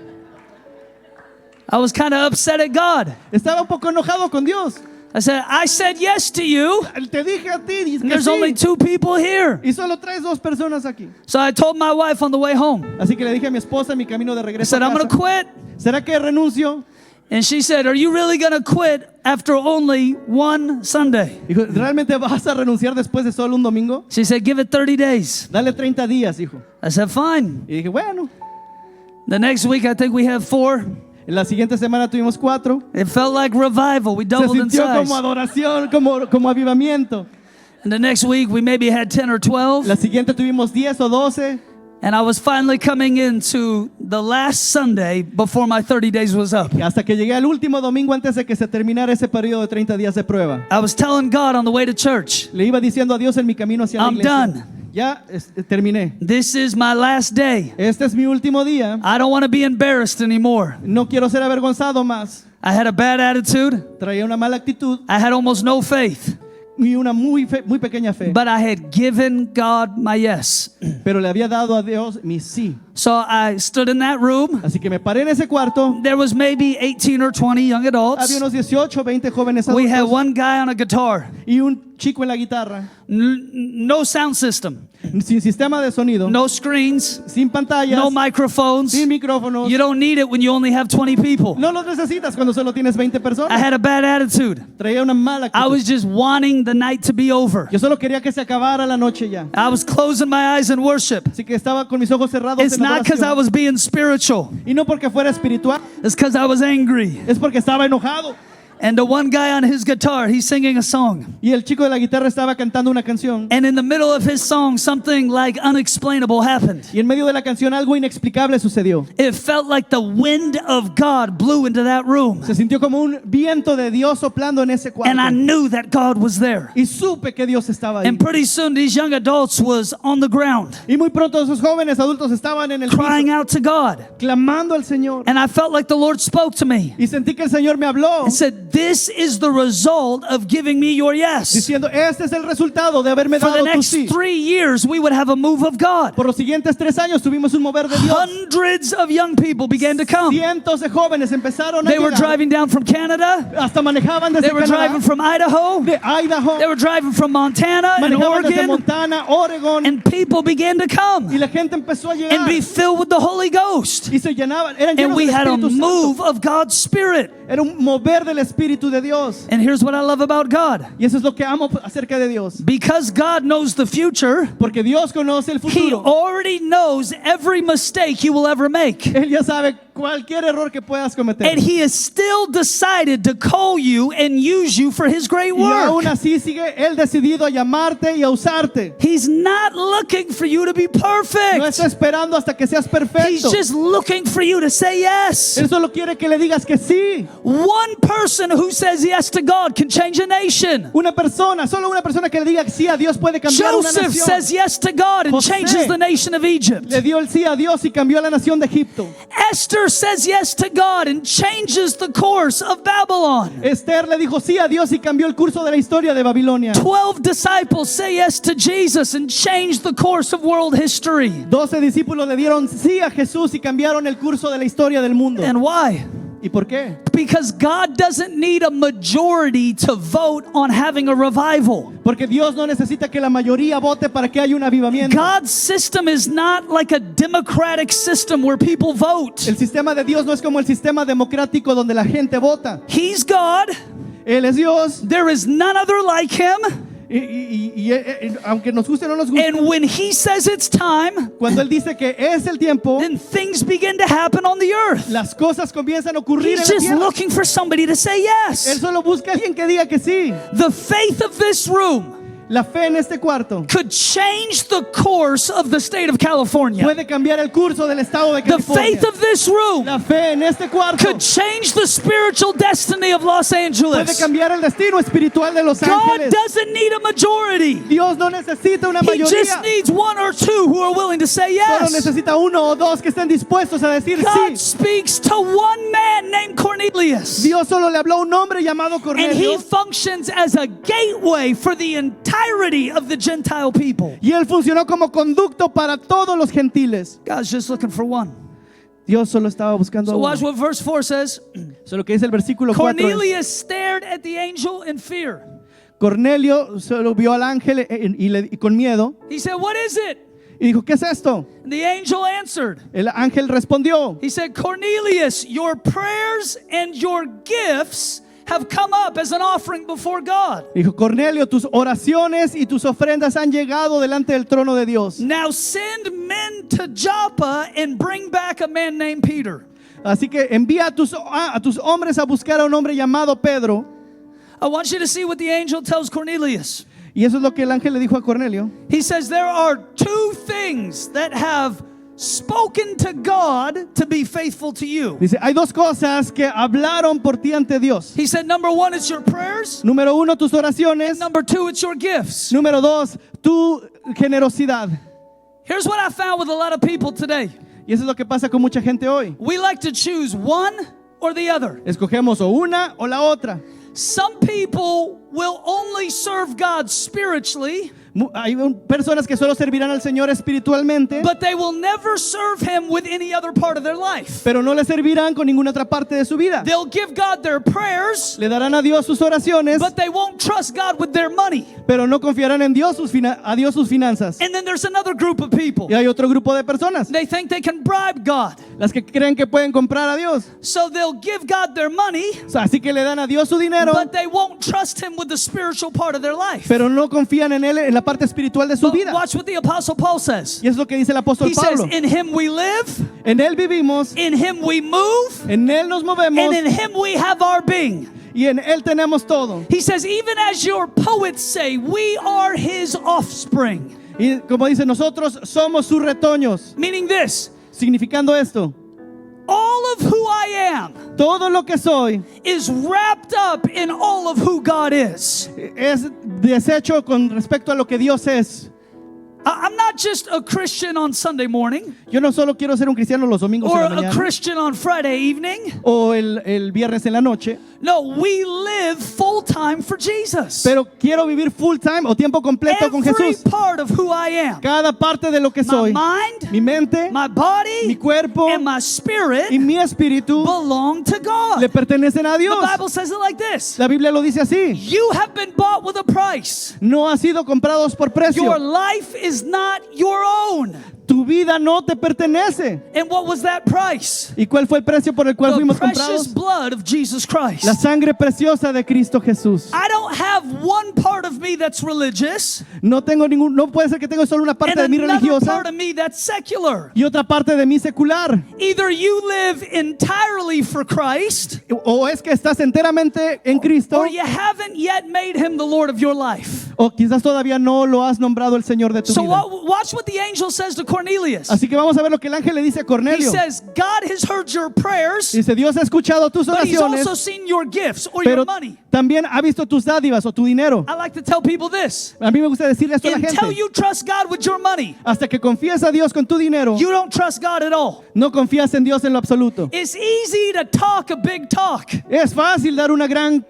I was kind of upset at God. Estaba un poco enojado con Dios. I said yes to you, Te dije a ti, dices and que there's only sí. 2 people here. Y solo traes 2 personas aquí. So I told my wife on the way home, Así que le dije a mi esposa en mi camino de I regreso said, a I'm going casa, to quit. ¿será que renuncio? And she said, are you really going to quit after only one Sunday? Dijo, ¿realmente vas a renunciar después de solo un domingo? She said, give it 30 days. Dale 30 días, hijo. I said, fine. Y dije, bueno. The next week, I think we have 4. En la siguiente semana tuvimos 4. It felt like revival. We Se doubled in sintió size. como adoración, como avivamiento. And the next week, we maybe had 10 or 12. La siguiente tuvimos 10 o 12. And I was finally coming into the last Sunday before my 30 days was up. Hasta que llegué al último domingo antes de que se terminara ese periodo de 30 días de prueba. I was telling God on the way to church, Le iba diciendo a Dios en mi camino hacia la I'm iglesia. done. Ya terminé. this is my last day. Este es mi último día. I don't want to be embarrassed anymore. No quiero ser avergonzado más. I had a bad attitude. Traía una mala actitud I had almost no faith. y una muy pequeña fe. But I had given God my yes. Pero le había dado a Dios mi sí. So I stood in that room. Así que me paré en ese cuarto. There was maybe 18 or 20 young Había adults. unos 18 o 20 jóvenes We had adultos one guy on a guitar. y un chico en la guitarra. No sound system. Sin sistema de sonido. No screens. Sin pantallas. No microphones. Sin micrófonos. You don't need it when you only have 20 people. No los necesitas cuando solo tienes 20 I personas. had a bad attitude. Traía una mala I actitud. was just wanting the night to be over. Yo solo quería que se acabara la noche ya. I was closing my eyes in worship. Así que estaba con mis ojos cerrados It's en not because I adoración. was being spiritual. Y no porque fuera espiritual, It's because I was angry. es porque estaba enojado. And the one guy on his guitar, he's singing a song. Y el chico de la guitarra estaba cantando una canción. And in the middle of his song, something like unexplainable happened. Y en medio de la canción algo inexplicable sucedió. It felt like the wind of God blew into that room. Se sintió como un viento de Dios soplando en ese cuarto. And I knew that God was there. Y supe que Dios estaba ahí. And pretty soon these young adults was on the ground Y muy pronto esos jóvenes adultos estaban en el crying piso, out to God. clamando al Señor. And I felt like the Lord spoke to me Y sentí que el Señor me habló and said, this is the result of giving me your yes. diciendo, este es el resultado de haberme For the dado tu next sí. 3 years, we would have a move of God. Por los siguientes 3 años tuvimos un mover de Dios. Hundreds of young people began to come. Cientos de jóvenes empezaron a They were llegar. driving down from Canada. Hasta manejaban desde They were Canadá, driving from Idaho. de Idaho, They were driving from Montana and manejaban desde Oregon. Montana, Oregon, And people began to y come la gente empezó a and llegar be filled with the Holy Ghost. y se llenaban, eran And llenos we del had a Espíritu move Santo. of God's Spirit. Era un mover del Espíritu de Dios. And here's what I love about God. Y eso es lo que amo acerca de Dios. Because God knows the future, Porque Dios conoce el He futuro. already knows every mistake you will ever make. Él ya sabe cualquier error que puedas cometer. And He has still decided to call you and use you for His great Y aún work. así sigue Él decidido a llamarte y a usarte. He's not looking for you to be No perfect. está esperando hasta que seas He's perfecto. just looking for you to say yes. Él solo quiere que le digas que sí. One person who says yes to God can change a nation. Solo una persona que le diga sí a Dios puede cambiar una Joseph nación. says yes to God and José changes the nation of Egypt. Le dio el sí a Dios y cambió la nación de Egipto. Esther says yes to God and changes the course of Babylon. Esther le dijo sí a Dios y cambió el curso de la historia de Babilonia. 12 disciples say yes to Jesus and change the course of world history. 12 discípulos le dieron sí a Jesús y cambiaron el curso de la historia del mundo. And why? ¿Y por qué? Because God doesn't need a majority to vote on having a revival. Porque Dios no necesita que la mayoría vote para que haya un avivamiento. God's system is not like a democratic system where people vote. El sistema de Dios no es como el sistema democrático donde la gente vota. He's God. Él es Dios. There is none other like Him. Aunque nos guste o no nos guste, And when He says it's time, cuando Él dice que es el tiempo, then things begin to happen on the earth. las cosas comienzan a ocurrir He's en la just tierra. looking for somebody to say Él yes. solo busca a alguien que diga que sí. The faith of this room La fe en este cuarto could change the course of the state of California. puede cambiar el curso del estado de The California. faith of this room La fe en este cuarto could change the spiritual destiny of Los puede Angeles. cambiar el destino espiritual de Los God Ángeles. doesn't need a majority. Dios no necesita una He just mayoría. needs one or two who are willing to say Solo yes. necesita uno o dos que estén dispuestos a decir God sí. speaks to one man named Cornelius. Dios solo le habló a un hombre llamado And Cornelio he functions as a gateway for the entirety of the Gentile people. y él funcionó como conducto para todos los gentiles. God's just looking for one. Dios solo estaba buscando a So watch uno. what verse 4 says. Eso es lo que dice el versículo 4. Cornelius stared at the angel in fear. Cornelio solo vio al ángel y con miedo He said, "What is it?" y dijo, ¿qué es esto? And the angel answered. El ángel respondió, He said, "Cornelius, your prayers and your gifts have come up as an offering before God. dijo, Cornelio, tus oraciones y tus ofrendas han llegado delante del trono de Dios. Now send men to Joppa and bring back a man named Peter." Así que envía a tus hombres a buscar a un hombre llamado Pedro. I want you to see what the angel tells Cornelius. Y eso es lo que el ángel le dijo a Cornelio. He says, there are two things that have spoken to God to be faithful to you. Dice, hay dos cosas que hablaron por ti ante Dios. He said, number one, it's your prayers. Número uno, tus oraciones. Number two, it's your gifts. Número dos, tu generosidad. Here's what I found with a lot of people today. Y eso es lo que pasa con mucha gente hoy. We like to choose one or the other. Escogemos o una o la otra. Some people will only serve God spiritually, Hay personas que solo servirán al Señor espiritualmente, but they will never serve Him with any other part of their life. pero no le servirán con ninguna otra parte de su vida. They'll give God their prayers, Le darán a Dios sus oraciones, but they won't trust God with their money. pero no confiarán en Dios a Dios sus finanzas. And then there's another group of people. Y hay otro grupo de personas, They think they can bribe God. las que creen que pueden comprar a Dios. So they'll give God their money, O sea, así que le dan a Dios su dinero, but they won't trust Him with the spiritual part of their life. pero no confían en Él en la parte espiritual de su But vida. watch what the Apostle Paul says. Y es lo que dice el apóstol He says, Pablo. in Him we live, En Él vivimos, in Him we move, en Él nos movemos and in Him we have our being. y en Él tenemos todo. He says, even as your poets say, we are His offspring. Y como dice, nosotros somos sus retoños. Meaning this, Significando esto, all of who I am todo lo que soy is wrapped up in all of who God is. es deshecho con respecto a lo que Dios es. I'm not just a Christian on Sunday morning Yo no solo quiero ser un cristiano los domingos or en la a mañana Christian on Friday evening. o el viernes en la noche, No, we live full time for Jesus. pero quiero vivir full time o tiempo completo con Every Jesús. part of who I am, Cada parte de lo que my soy, mind, mi mente, my body, mi cuerpo and my spirit y mi espíritu belong to God. le pertenecen a The Dios. Bible says it like this. La Biblia lo dice así: You have been bought with a price. no ha sido comprados por precio. Your life is not your own. Tu vida no te pertenece. And what was that price? ¿Y cuál fue el precio por el cual The fuimos precious comprados? blood of Jesus Christ. La sangre preciosa de Cristo Jesús. I don't have one part of me that's religious No puede ser que tenga solo una parte de and mí another religiosa part of me that's secular. y otra parte de mí secular. Either you live entirely for Christ O es que estás enteramente en Cristo, or you haven't yet made him the Lord of your life. o quizás todavía no lo has nombrado el Señor de tu So vida. watch what the angel says to Cornelius. Así que vamos a ver lo que el ángel le dice a He Cornelio. says, God has heard your prayers, Dice, Dios ha escuchado tus but he's oraciones, also seen your gifts or pero your money. también ha visto tus dádivas o tu dinero. I like to tell people this. A mí me gusta decirle esto a la Until gente. you trust God with your money, Hasta que confías a Dios con tu dinero, you don't trust God at all. no confías en Dios en lo absoluto. It's easy to talk a big talk, Es fácil dar una gran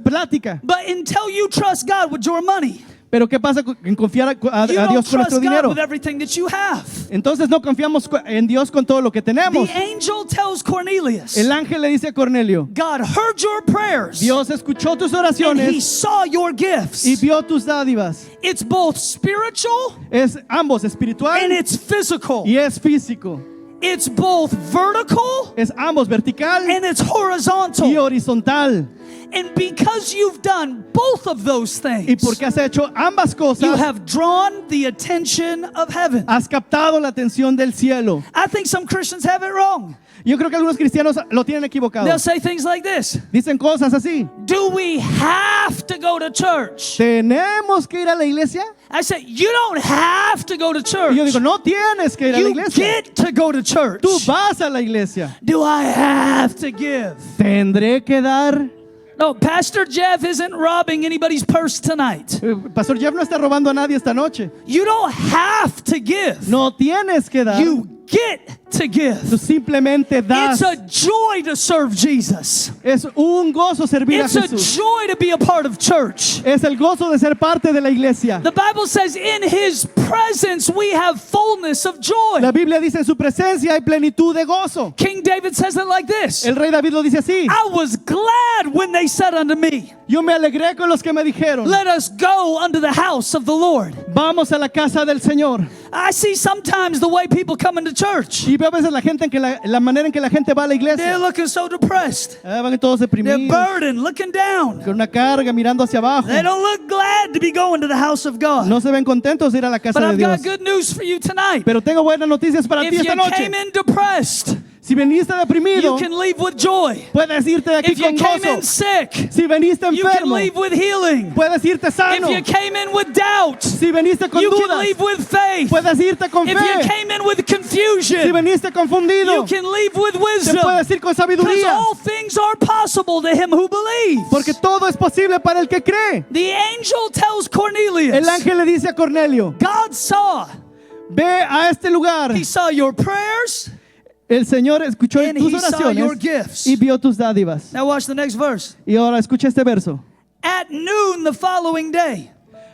plática, but until you trust God with your money, pero ¿qué pasa en confiar a you don't Dios con nuestro trust God dinero? with everything that you have. Entonces no confiamos en Dios con todo lo que tenemos. The angel tells Cornelius, El ángel le dice a Cornelio, God heard your prayers Dios escuchó tus and he oraciones saw your gifts. y vio tus dádivas. It's both spiritual Es ambos espiritual and it's physical. y es físico. It's both vertical Es ambos vertical and it's y horizontal. horizontal. And because you've done both of those Y things, porque has hecho ambas you cosas, have drawn the attention of heaven. has captado la atención del cielo. I think some Christians have it wrong. Yo creo que algunos cristianos lo tienen equivocado. They'll say things like this: Dicen cosas así. do we have to go to church? ¿Tenemos que ir a la iglesia? I say, you don't have to go to church. Y yo digo, no tienes que ir a la You iglesia. get to go to church. Tú vas a la iglesia. Do I have to give? ¿Tendré que dar? No, Pastor Jeff isn't robbing anybody's purse tonight. Pastor Jeff no está robando a nadie esta noche. You don't have to give. No tienes que dar. You get to give. Tú simplemente das. It's a joy to serve Jesus. Es un gozo servir a It's a Jesús. joy to be a part of church. Es el gozo de ser parte de la iglesia. The Bible says in his presence we have fullness of joy. La Biblia dice en su presencia hay plenitud de gozo. King David says it like this: El rey David lo dice así. I was glad when they said unto me, Yo me alegré con los que me dijeron, let us go unto the house of the Lord. vamos a la casa del Señor. I see sometimes the way people come into church. Y veo a veces la gente en que la manera en que la gente va a la They're iglesia. looking so depressed. Van todos They're deprimidos, burdened, looking down. con una carga mirando hacia abajo. They don't look glad to be going to the house of God. No se ven contentos de ir a la casa But de I've Dios. got good news for you tonight. Pero tengo buenas noticias para ti If you esta noche. came in depressed, Si veniste deprimido, you can leave with joy. puedes irte de aquí If you con came in gozo. sick, Si veniste you can enfermo, leave with healing. puedes irte sano. If you came in with doubt, Si veniste con you can dudas, leave with faith. puedes irte con If you fe. came in with Si confusion, veniste confundido, you can leave with te wisdom. puedes ir con Because sabiduría. all things are possible to him who believes. Porque todo es posible para el que cree. The angel tells Cornelius, El ángel le dice a Cornelio, God saw. ve a este lugar. He saw your prayers El Señor escuchó and tus he saw your oraciones gifts. y vio tus dádivas. Now watch the next verse. Y ahora escucha este verso. At noon the following day,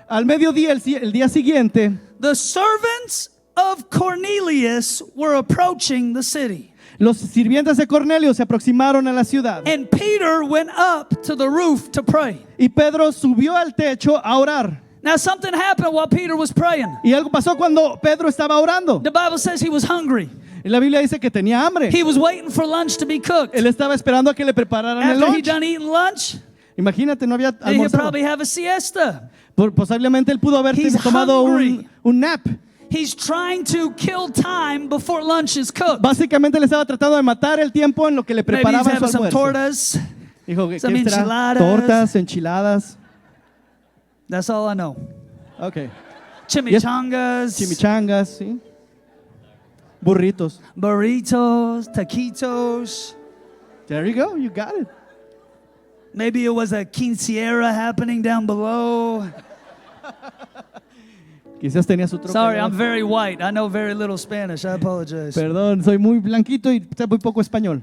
Al mediodía, el día siguiente, the servants of Cornelius were approaching the city. los sirvientes de Cornelio se aproximaron a la ciudad. And Peter went up to the roof to pray. Y Pedro subió al techo a orar. Now something happened while Peter was praying. Y algo pasó cuando Pedro estaba orando. The Bible says he was hungry. Y la Biblia dice que tenía hambre. He was waiting for lunch to be cooked. Él estaba esperando a que le prepararan el After he lunch. done eating lunch, Imagínate, no había he'd almorzado. probably have a siesta. Posiblemente él pudo haber He's tomado hungry. un nap. He's trying to kill time before lunch is cooked. Básicamente le estaba tratando de matar el tiempo en lo que le Maybe he's preparaban su having some almuerzo. tortas. Dijo, ¿qué some será? enchiladas. Tortas, enchiladas. That's all I know. Ok. Chimichangas, Chimichangas, sí. Burritos. burritos, taquitos. There you go, you got it. Maybe it was a quinceañera happening down below. Quizás tenía su troca. Sorry, allá I'm abajo. very white. I know very little Spanish. I apologize. Perdón, soy muy blanquito y sé muy poco español.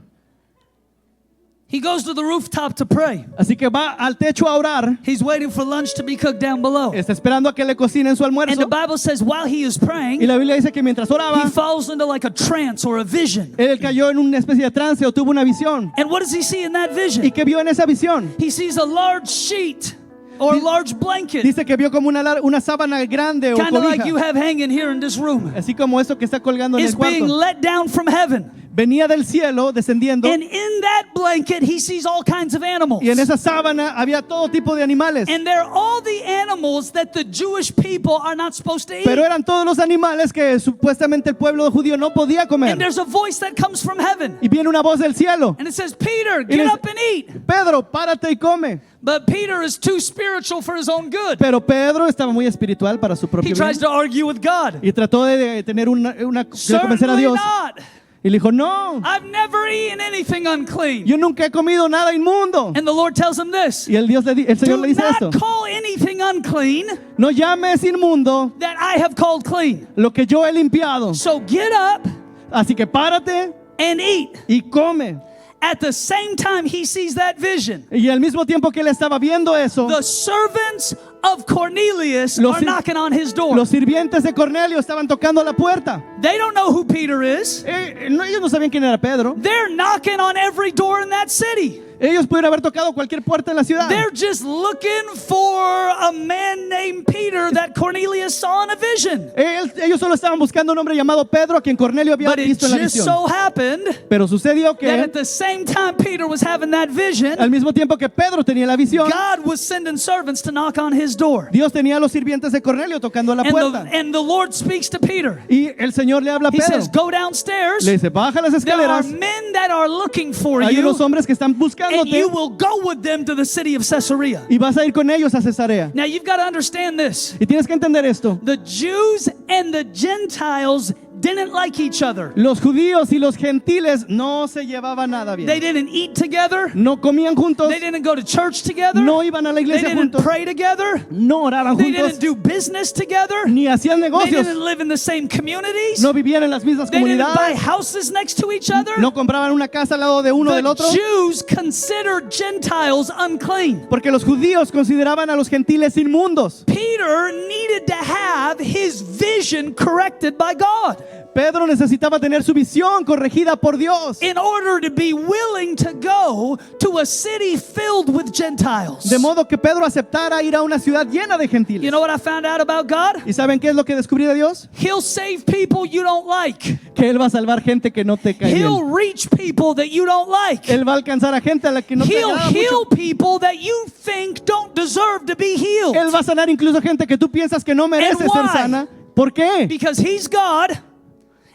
He goes to the rooftop to pray. Así que va al techo a orar. He's waiting for lunch to be cooked down below. Está esperando a que le cocinen su And the almuerzo. Bible says while he is Y praying, la Biblia dice que mientras oraba, he falls into like a trance or a vision. él cayó en una especie de trance o tuvo una visión. And what does he see in that ¿Y vision? qué vio en esa visión? He sees a large sheet or a large blanket, Dice que vio como una sábana grande o kind of like you cobija, have hanging here in this room, así como esto que está colgando en is el being cuarto. let down from heaven. Venía del cielo descendiendo, And in that blanket, he sees all kinds of animals. y en esa sábana había todo tipo de animales, And they're all the animals that the Jewish people are not supposed to eat. pero eran todos los animales que supuestamente el pueblo judío no podía comer. And there's a voice that comes from heaven. Y viene una voz del cielo: And it says, Peter, Y get le- up and eat. Pedro, párate y come. But Peter is too spiritual for his own good. Pero Pedro estaba muy espiritual para su He propio tries bien to argue with God. y trató de tener de convencer a Certainly Dios, not. y le dijo: no, I've never eaten anything unclean. yo nunca he comido nada inmundo. And the Lord tells him this. Y el Señor Do le dice esto: not call anything unclean no llames inmundo that I have called clean. lo que yo he limpiado. So get up Así que párate and eat. y come. At the same time he sees that vision, Y al mismo tiempo que él estaba viendo eso, the servants of Cornelius Los are sir- knocking on his door. los sirvientes de Cornelio estaban tocando la puerta. They don't know who Peter is. Ellos no sabían quién era Pedro. They're knocking on every door in that city. Ellos pudieron haber tocado cualquier puerta en la ciudad. They're just looking for a man named Peter that Cornelius saw in a vision. Ellos solo estaban buscando un hombre llamado Pedro, a quien Cornelio había But it visto en la just visión. so happened Pero sucedió that que at the same time Peter was having that vision, al mismo tiempo que Pedro tenía la visión, God was sending servants to knock on his door. Dios tenía a los sirvientes de Cornelio tocando la puerta. And the Lord speaks to Peter. Y el Señor le habla a He Pedro. says, go downstairs. Le dice: baja las There are escaleras. men that are looking for Hay you, unos hombres que están and buscándote you will go with them to the city of Caesarea. y vas a ir con ellos a Cesarea. Now you've got to understand this. Y tienes que entender esto. The Jews and the Gentiles didn't like each other. Los judíos y los gentiles no se llevaban nada They bien. didn't eat together. No comían juntos, They didn't go to church together. no iban a la They iglesia didn't juntos, pray together. no oraban They juntos, didn't do business together. ni hacían They negocios, didn't live in the same communities. no vivían en las mismas They didn't buy comunidades, houses next to each other. no compraban una casa al lado de uno del The otro, Jews considered Gentiles unclean. porque los judíos consideraban a los gentiles inmundos. Peter needed to have his vision corrected by God Pedro necesitaba tener su visión corregida por Dios, in order to be willing to go to a city filled with Gentiles. de modo que Pedro aceptara ir a una ciudad llena de You gentiles. know what I found out about God? ¿Y saben qué es lo que descubrí de Dios? He'll save people you don't like. Que Él va a salvar gente que no te cae He'll bien. reach people that you don't like. Él va a alcanzar a gente a la que no te He'll agrada heal mucho. people that you think don't deserve to be healed. Él va a sanar incluso gente que tú piensas que no merece And ser why? sana. ¿Por qué? Because he's God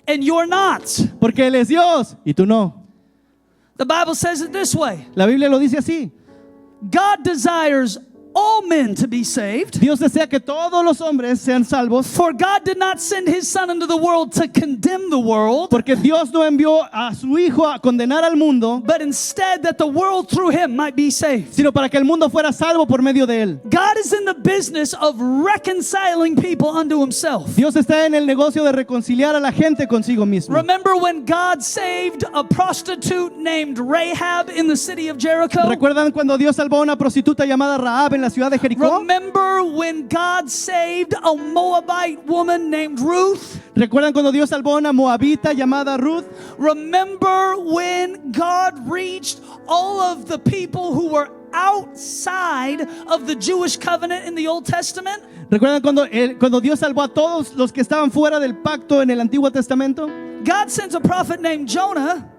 and you're not. Porque Él es Dios y tú no. The Bible says it this way. La Biblia lo dice así. God desires all men to be saved. Dios desea que todos los hombres sean salvos, For God did not send his son into the world to condemn the world, porque Dios no envió a su Hijo a condenar al mundo, but instead that the world through him might be saved. sino para que el mundo fuera salvo por medio de Él. God is in the business of reconciling people unto himself. Dios está en el negocio de reconciliar a la gente consigo mismo. Remember when God saved a prostitute named Rahab in the city of Jericho? ¿Recuerdan cuando Dios salvó a una prostituta llamada Rahab en la ciudad de Jericó? Remember when God saved a Moabite woman named Ruth? ¿Recuerdan cuando Dios salvó a una moabita llamada Ruth? Remember when God reached all of the people who were outside of the Jewish covenant in the Old Testament? ¿Recuerdan cuando Dios salvó a todos los que estaban fuera del pacto en el Antiguo Testamento? God sends a prophet named Jonah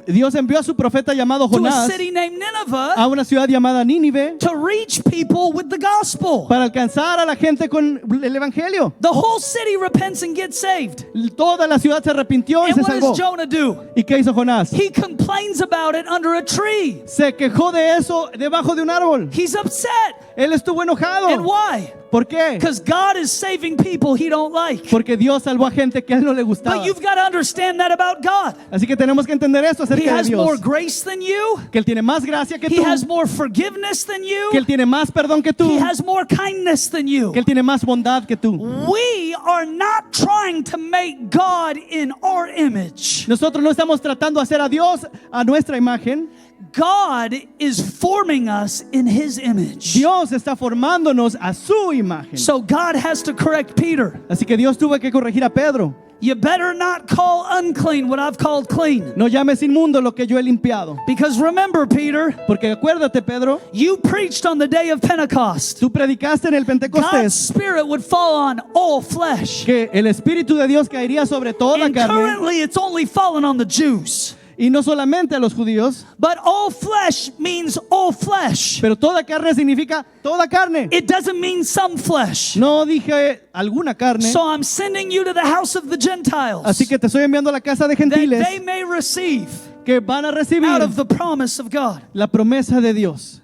Dios envió a su profeta llamado to a Jonás city named Nineveh a una ciudad llamada Nínive to reach people with the gospel. para alcanzar a la gente con el evangelio. The whole city repents and gets saved. Toda la ciudad se arrepintió y And se what salvó. does Jonah do? ¿Y qué hizo Jonás? He complains about it under a tree. Se quejó de eso debajo de un árbol. He's upset. Él estuvo And enojado. why? ¿Por qué? Because God is saving people he don't like. Porque Dios salvó a gente que a él no le gustaba. But you've got to understand that about God. Así que tenemos que entender esto He acerca de has more Dios. grace than you. Que Él tiene más gracia que He tú. has more forgiveness than Que you. Él tiene más perdón que tú. He has more kindness than you. Que Él tiene más bondad que tú. We are not trying to make God in our image. Nosotros no estamos tratando de hacer a Dios a nuestra imagen. God is forming us in his image. Dios está formándonos a su imagen. So God has to correct Peter. Así que Dios tuvo que corregir a Pedro. You better not call unclean what I've called clean. No llames inmundo lo que yo he limpiado. Because remember, Peter, Porque acuérdate, Pedro, you preached on the day of Pentecost. tú predicaste en el God's Pentecostés Spirit would fall on all flesh. que el Espíritu de Dios caería sobre toda And carne, currently it's only fallen on the Jews. y no solamente a los judíos, But all flesh means all flesh. pero toda carne significa toda carne. It doesn't mean some flesh. No dije alguna carne. So I'm sending you to the house of the Gentiles, Así que te estoy enviando a la casa de that gentiles they may receive que van a out recibir of the promise of God. la promesa de Dios.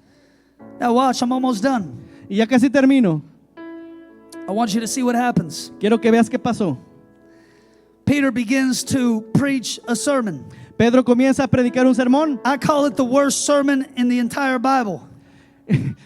Now watch, I'm almost done. Y ya casi termino. I want you to see what happens. Quiero que veas qué pasó. Peter begins to preach a sermon. Pedro comienza a predicar un sermón. I call it the worst sermon in the entire Bible.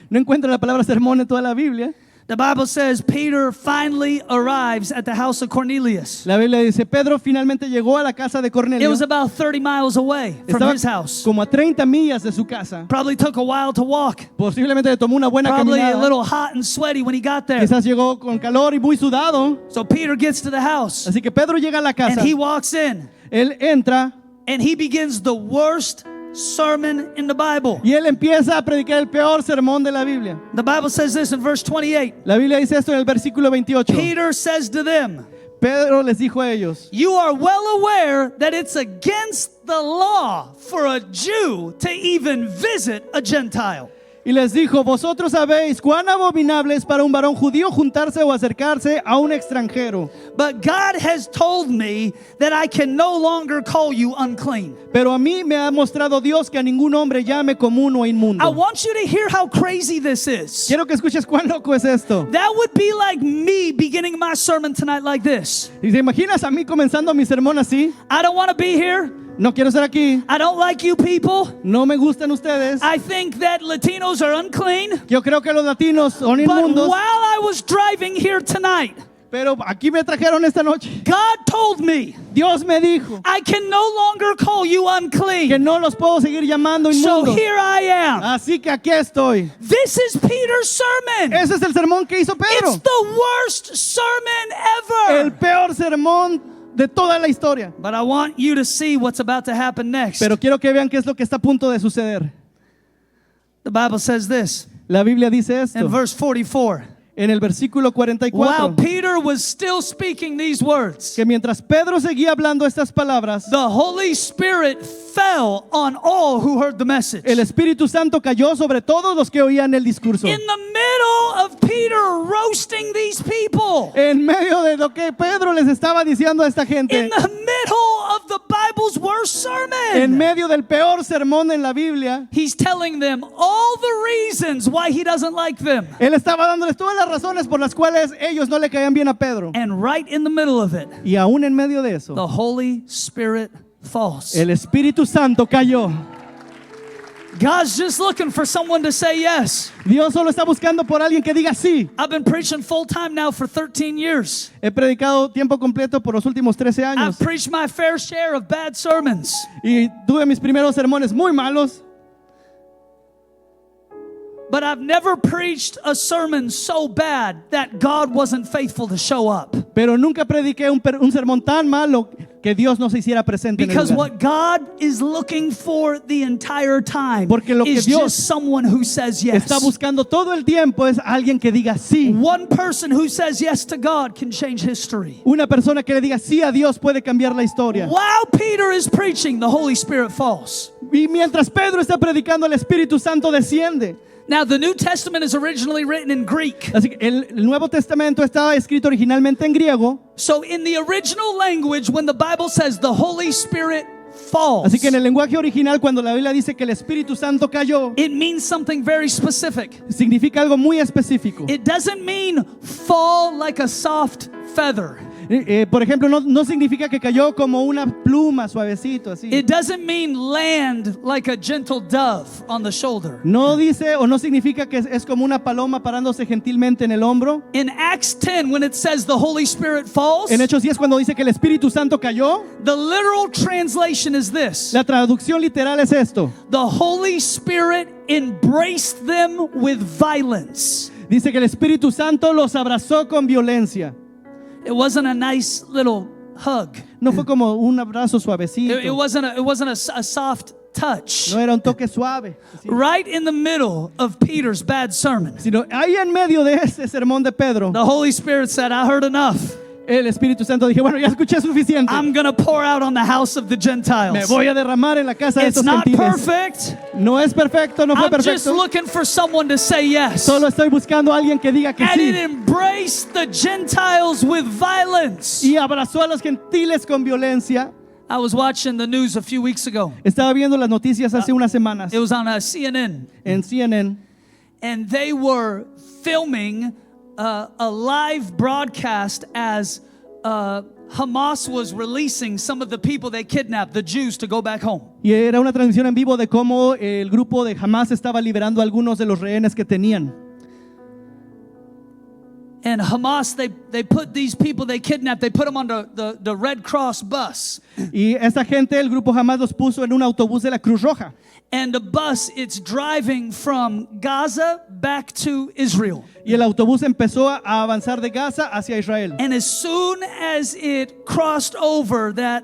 No encuentro la palabra sermón en toda la Biblia. The Bible says Peter finally arrives at the house of Cornelius. La Biblia dice, Pedro finalmente llegó a la casa de It Cornelio. was about 30 miles away from Estaba his house. como a 30 millas de su casa. Probably took a while to walk. Posiblemente le tomó una buena Probably a caminada. little hot and sweaty when he got there. Quizás llegó con calor y muy sudado. So Peter gets to the house Así que Pedro llega a la and casa. he walks in Él entra and he begins the worst sermon in the Bible. y él empieza a predicar el peor sermón de la Biblia. The Bible says this in verse 28. La Biblia dice esto en el versículo 28. Peter says to them, Pedro les dijo a ellos, you are well aware that it's against the law for a Jew to even visit a Gentile. y les dijo, vosotros sabéis cuán abominable es para un varón judío juntarse o acercarse a un extranjero. But God has told me that I can no longer call you unclean. Pero a mí me ha mostrado Dios que a ningún hombre llame común o I inmundo. want you to hear how crazy this is. Quiero que escuches cuán loco es esto. That would be like me beginning my sermon tonight like this. ¿Y te imaginas a mí comenzando mi sermón así? I don't want to be here. No quiero estar aquí. I don't like you people. No me gustan ustedes. I think that Latinos are unclean. Yo creo que los latinos son But inmundos. while I was driving here tonight, Pero aquí me trajeron esta noche. God told me Dios me dijo I can no longer call you que unclean. no los puedo seguir llamando So inmundos. here I am. Así que aquí estoy. This is Peter's sermon. Ese es el sermón que hizo It's Pedro. the worst sermon El ever. peor sermón de toda la historia. But I want you to see what's about to happen next. Pero quiero que vean qué es lo que está a punto de suceder. The Bible says this La Biblia dice esto in verse 44. en el versículo While 44. Peter was still speaking these words, Que mientras Pedro seguía hablando estas palabras, the Holy Spirit fell on all who heard the message. el Espíritu Santo cayó sobre todos los que oían el discurso. In the middle of Peter roasting these people, En medio de lo que Pedro les estaba diciendo a esta in gente, the middle of the Bible's worst en sermon, medio del peor sermón en la Biblia, he's telling them all the reasons why he doesn't like them. él estaba dándoles todas las razones por las cuales ellos no le caían bien a Pedro. And right in the middle of it, Y aún en medio de eso, the Holy Spirit falls. el Espíritu Santo cayó. God's just looking for someone to say yes. Dios solo está buscando por alguien que diga sí. I've been preaching full time now for 13 years. He predicado tiempo completo por los últimos 13 años I've preached my fair share of bad sermons. y tuve mis primeros sermones muy malos, But I've never preached a sermon so bad that God wasn't faithful to show up. pero nunca prediqué un sermón tan malo que Dios no se hiciera presente en el Because lugar. what God is looking for the entire time Porque lo que is Dios just someone who says yes. Está buscando todo el tiempo es alguien que diga sí. One person who says yes to God can change history. Una persona que le diga sí a Dios puede cambiar la historia. While Peter is preaching, the Holy Spirit falls. Y mientras Pedro está predicando, el Espíritu Santo desciende. Now, the New Testament is originally written in Greek. Así que el Nuevo Testamento estaba escrito originalmente en griego. So, in the original language, when the Bible says the Holy Spirit falls, Así que en el lenguaje original, cuando la Biblia dice que el Espíritu Santo cayó, it means something very specific. significa algo muy específico. It doesn't mean fall like a soft feather. Por ejemplo, no significa que cayó como una pluma suavecito así. It doesn't mean land like a gentle dove on the shoulder. No dice o no significa que es como una paloma parándose gentilmente en el hombro. In Acts 10, when it says the Holy Spirit falls, En Hechos 10, cuando dice que el Espíritu Santo cayó, the literal translation is this: la traducción literal es esto. the Holy Spirit embraced them with violence. Dice que el Espíritu Santo los abrazó con violencia. It wasn't a nice little hug. No fue como un abrazo suavecito. It wasn't a soft touch. No era un toque suave. Sí. Right in the middle of Peter's bad sermon, Sino ahí en medio de ese sermón de Pedro, the Holy Spirit said, I heard enough. el Espíritu Santo dije, bueno, ya escuché suficiente. I'm going to pour out on the house of the Me Gentiles. voy a derramar en la casa de It's estos not gentiles. perfect. No es perfecto, no fue I'm just perfecto. looking for someone to say yes. Solo estoy buscando a alguien que diga que And it sí. embraced the Gentiles with violence. Y abrazó a los gentiles con violencia. I was watching the news a few weeks ago. Estaba viendo las noticias hace unas semanas It was on CNN. en CNN. And they were filming a live broadcast as Hamas was releasing some of the people they kidnapped, the Jews, to go back home. Y era una transmisión en vivo de cómo el grupo de Hamas estaba liberando a algunos de los rehenes que tenían. And Hamas, they put these people they kidnapped, they put them on the Red Cross bus. Y esta gente, el grupo Hamas los puso en un autobús de la Cruz Roja. And the bus, it's driving from Gaza back to Israel. Y el autobús empezó a avanzar de Gaza hacia Israel. And as soon as it crossed over that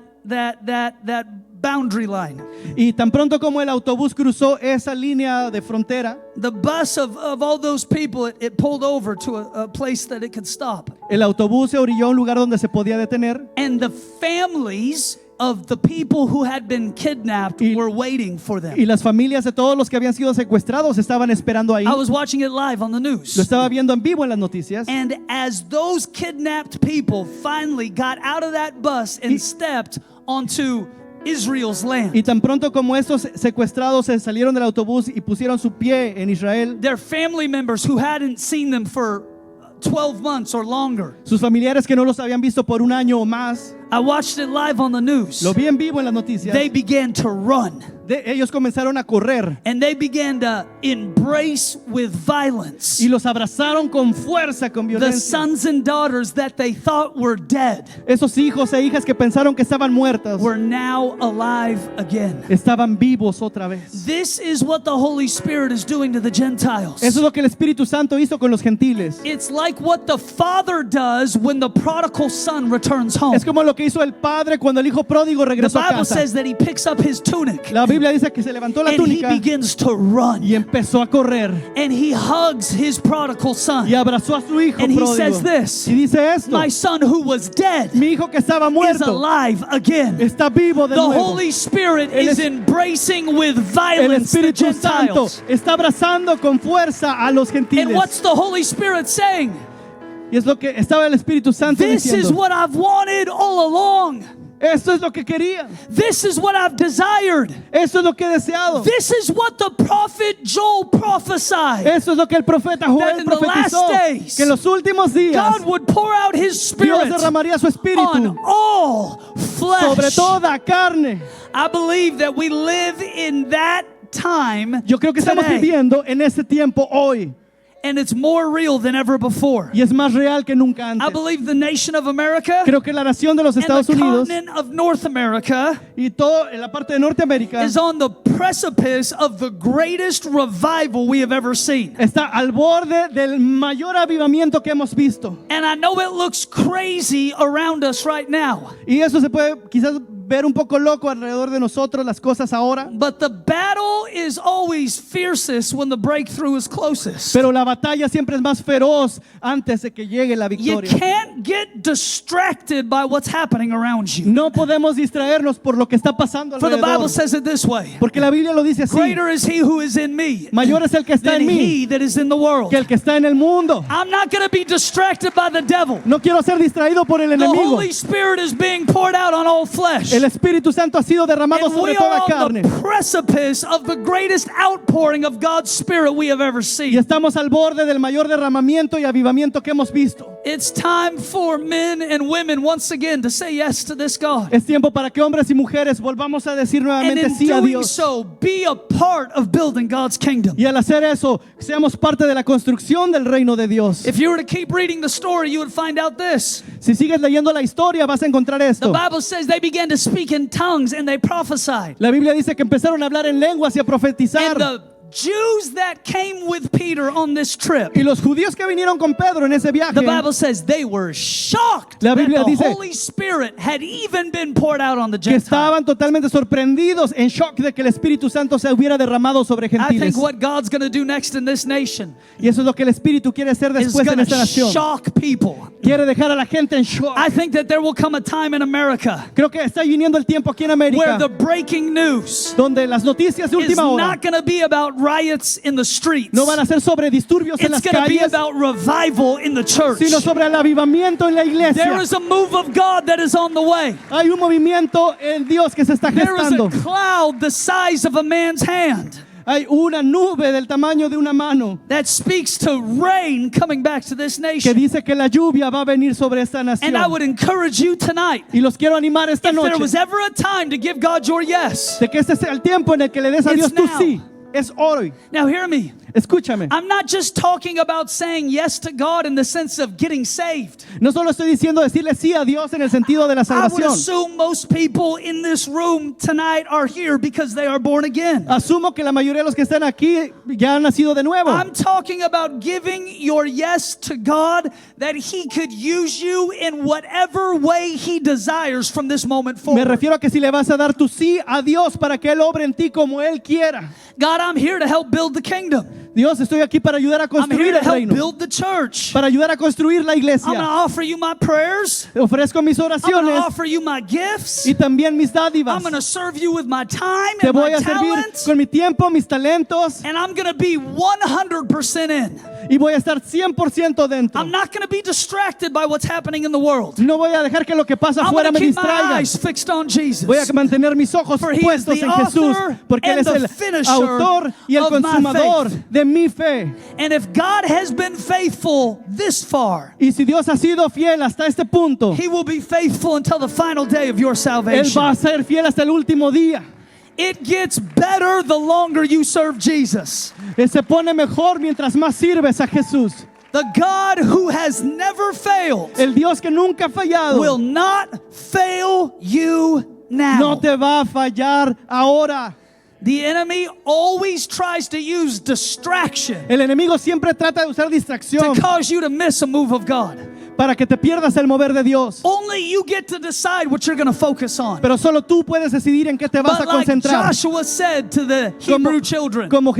boundary line, Y tan pronto como el autobús cruzó esa línea de frontera, the bus of all those people, it pulled over to a place that it could stop. el autobús se orilló a un lugar donde se podía detener. And the families of the people who had been kidnapped were waiting for them. Y las familias de todos los que habían sido secuestrados estaban esperando ahí. I was watching it live on the Lo news. estaba viendo en vivo en las noticias. And as those kidnapped people finally got out of that bus and stepped onto Israel's land, Y tan pronto como estos secuestrados se salieron del autobús y pusieron su pie en Israel, their family members who hadn't seen them for 12 months or longer, sus familiares que no los habían visto por un año o más, I watched it live on the news. lo vi en vivo en las noticias. They began to run. Ellos comenzaron a correr And they began to embrace with violence y los abrazaron con fuerza, con the violencia. sons and daughters that they thought were dead Esos hijos e hijas que pensaron que estaban muertos were now alive again. estaban vivos otra vez. This is what the Holy Spirit is doing to the Gentiles. Eso es lo que el Espíritu Santo hizo con los gentiles. It's like what the father does when the prodigal son returns home. Es como lo que hizo el padre cuando el hijo pródigo The regresó a Bible casa. says that he picks up his tunic La Biblia dice que se levantó la and he túnica begins to run. y empezó a correr And he hugs his prodigal son. y abrazó a su hijo And he pródigo. says this, Y dice esto: my son who was dead mi hijo que estaba is muerto alive again. está vivo de The nuevo. Holy Spirit El is es- embracing with El violence the Espíritu Santo Gentiles. está abrazando con fuerza a los And gentiles. what's the Holy Spirit saying? Y es lo que estaba el Espíritu Santo This is diciendo. what I've wanted all along. Esto es lo que quería. This is what I've desired. Esto es lo que he deseado. This is what the prophet Joel prophesied. Esto es lo que el profeta That Joel in the profetizó. last days, Que en los últimos días God would pour out his Dios spirit derramaría su on espíritu all sobre flesh. toda carne. I believe that we live in that time Yo creo que estamos today, viviendo en ese tiempo hoy. and it's more real than ever before. Y es más real que nunca I antes. believe the nation of America Creo que la nación de los and Estados the Unidos continent of North America y toda la parte de Norteamérica is on the precipice of the greatest revival we have ever seen. está al borde del mayor avivamiento que hemos visto. And I know it looks crazy around us right now, Y eso se puede quizás ver un poco loco alrededor de nosotros las cosas ahora. but the battle is always fiercest when the breakthrough is closest. Pero la batalla siempre es más feroz antes de que llegue la You victoria. can't get distracted by what's happening around you. No podemos distraernos por lo que está pasando For the Bible alrededor. says it this way: Porque la Biblia lo dice así. greater is he who is in me Mayor es el que está than en mí he that is in the world. que el que está en el mundo. I'm not going to be distracted by the devil. No quiero ser distraído por el The enemigo. Holy Spirit is being poured out on all flesh. El Espíritu Santo ha sido derramado And sobre we toda are on carne. the precipice of the greatest outpouring of God's Spirit we have ever Y seen. estamos al borde del mayor derramamiento y avivamiento que hemos visto. It's time for men and women once again to say yes to this God. Es tiempo para que hombres y mujeres volvamos a decir And nuevamente in sí a doing Dios. so, be a part of building God's kingdom. Y al hacer eso, seamos parte de la construcción del reino de Dios. If you were to keep reading the story, you would find out this. Si sigues leyendo la historia, vas a encontrar The esto. Bible says they began to speak in tongues and they prophesied. La Biblia dice que empezaron a hablar en lenguas y a And profetizar. the Jews that came with Peter on this trip, Y los judíos que vinieron con Pedro en ese viaje, the Bible says they were shocked La that Biblia the dice Holy Spirit had even been poured out on the que Gentiles. estaban totalmente sorprendidos, en shock de que el Espíritu Santo se hubiera derramado sobre I gentiles. think what God's going to do next in this nation Y eso es lo que el Espíritu quiere hacer is después en going esta to nación. shock people. Quiere dejar a la gente en shock. I think that there will come a time in America Creo que está viniendo el tiempo aquí en where América the breaking news donde las noticias de is última hora not going to be about riots in the streets. no van a ser sobre disturbios en It's las going to be calles, about revival in the church. sino sobre el avivamiento en la There iglesia. is a move of God that is on the way. Hay un movimiento en Dios que se está There is gestando. a cloud the size of a man's hand Hay una nube del tamaño de una mano that speaks to rain coming back to this que nation. dice que la lluvia va a venir sobre esta And I nación. would encourage you tonight, Y los quiero animar esta if there noche was ever a time to give God your yes. de que este sea el tiempo en el que le des a It's Dios tu now. sí. Es hoy. Now hear me. Escúchame. I'm not just talking about saying yes to God in the sense of getting saved. No solo estoy diciendo decirle sí a Dios en el sentido de la I would salvación. assume most people in this room tonight are here because they are born again. Asumo que la mayoría de los que están aquí ya han nacido de nuevo. I'm talking about giving your yes to God that He could use you in whatever way He desires from this moment Me forward. refiero a que si le vas a dar tu sí a Dios para que Él obre en ti como Él quiera. God, I'm here to help build the kingdom. Dios, estoy aquí para ayudar a I'm here construir to el help reino, build the church. para ayudar a construir la I'm going to iglesia. offer you my prayers. Te ofrezco mis I'm going to oraciones offer you my gifts. y también mis dádivas. I'm going to serve you with my time Te and voy my a servir talents. con mi tiempo, mis talentos And I'm going to be 100% in. y voy a estar 100% dentro. I'm not going to be distracted by what's happening in the world. No voy a dejar que lo que pasa I'm afuera going to me keep my distraiga. eyes fixed on Jesus. Voy a mantener mis ojos For he is puestos the en Jesús, author porque Él and es the el finisher autor y el of my consumador faith. de mi fe. And if God has been faithful this far, Y si Dios ha sido fiel hasta este punto, He will be faithful until the final day of your Él salvation. va a ser fiel hasta el último día. It gets better the longer you serve Jesus. Él se pone mejor mientras más sirves a Jesús. The God who has never failed El Dios que nunca ha fallado will not fail you now. no te va a fallar ahora. The enemy always tries to use distraction El enemigo siempre trata de usar distracción to cause you to miss a move of God. para que te pierdas el mover de Dios. Only you get to decide what you're going to focus on. Pero solo tú puedes decidir en qué te vas But a like concentrar. Joshua said to the Hebrew children, Como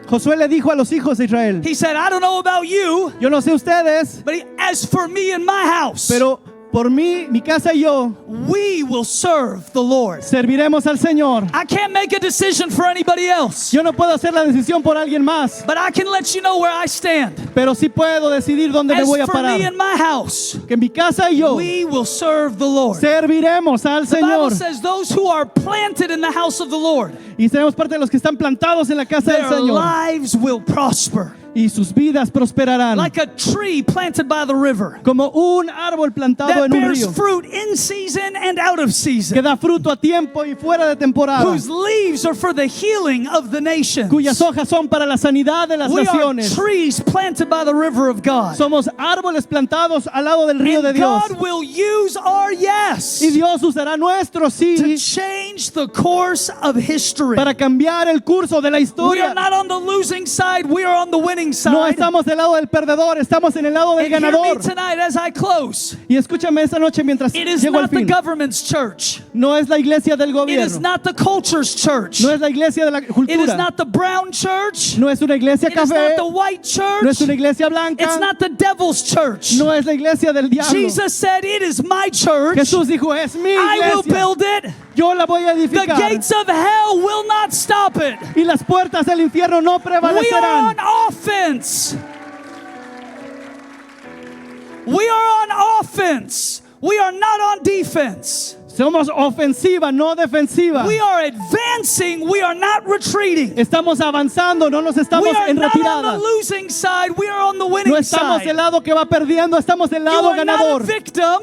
Josué le dijo a los hijos de Israel, he said, I don't know about you, yo no sé ustedes, but as for me and my house, pero por mí, mi casa y yo we will serve the Lord. serviremos al Señor. I can't make a decision for anybody else, Yo no puedo hacer la decisión por alguien más, but I can let you know where I stand. pero sí puedo decidir dónde me As voy a for me parar. and my house, Que mi casa y yo we will serve the Lord. serviremos al The Bible Señor. says those who are planted in the house of the Lord, Y seremos parte de los que están plantados en la casa del their Señor. lives will prosper. Y sus vidas prosperarán. Like a tree planted by the river Como un árbol plantado that en un bears río. fruit in season and out of Que season, da fruto a tiempo y fuera de temporada. whose leaves are for the healing of the nations. Cuyas hojas son para la sanidad de las We are naciones. trees planted by the river of God. Somos árboles plantados al lado del río de And Dios. God will use our yes Y Dios usará nuestro to sí change the course of history. para cambiar el curso de la We historia. are not on the losing side, we are on the winning No side. estamos del lado del perdedor, estamos en el lado del And hear me ganador. tonight as I close. Y escúchame esta noche mientras It is llego al not the fin. government's church. No es la iglesia del It is gobierno. not the culture's church. No es la iglesia de la It is cultura. not the brown church. No es una iglesia It is café. not the white No es church. una iglesia It's blanca. not the devil's church. No es la iglesia del diablo. Jesus said, it is my church. Jesús dijo, es mi I will iglesia. build it. Yo la voy a The edificar. gates of hell will not stop it. Y las puertas del infierno no We are on prevalecerán. offense. We are on offense. We are not on defense. Somos ofensiva, no defensiva. We are advancing. We are not retreating. Estamos avanzando, no nos We estamos are en not on retirada. the losing side. We are on the No winning estamos del side. lado que va perdiendo, estamos del You lado are not a ganador. victim.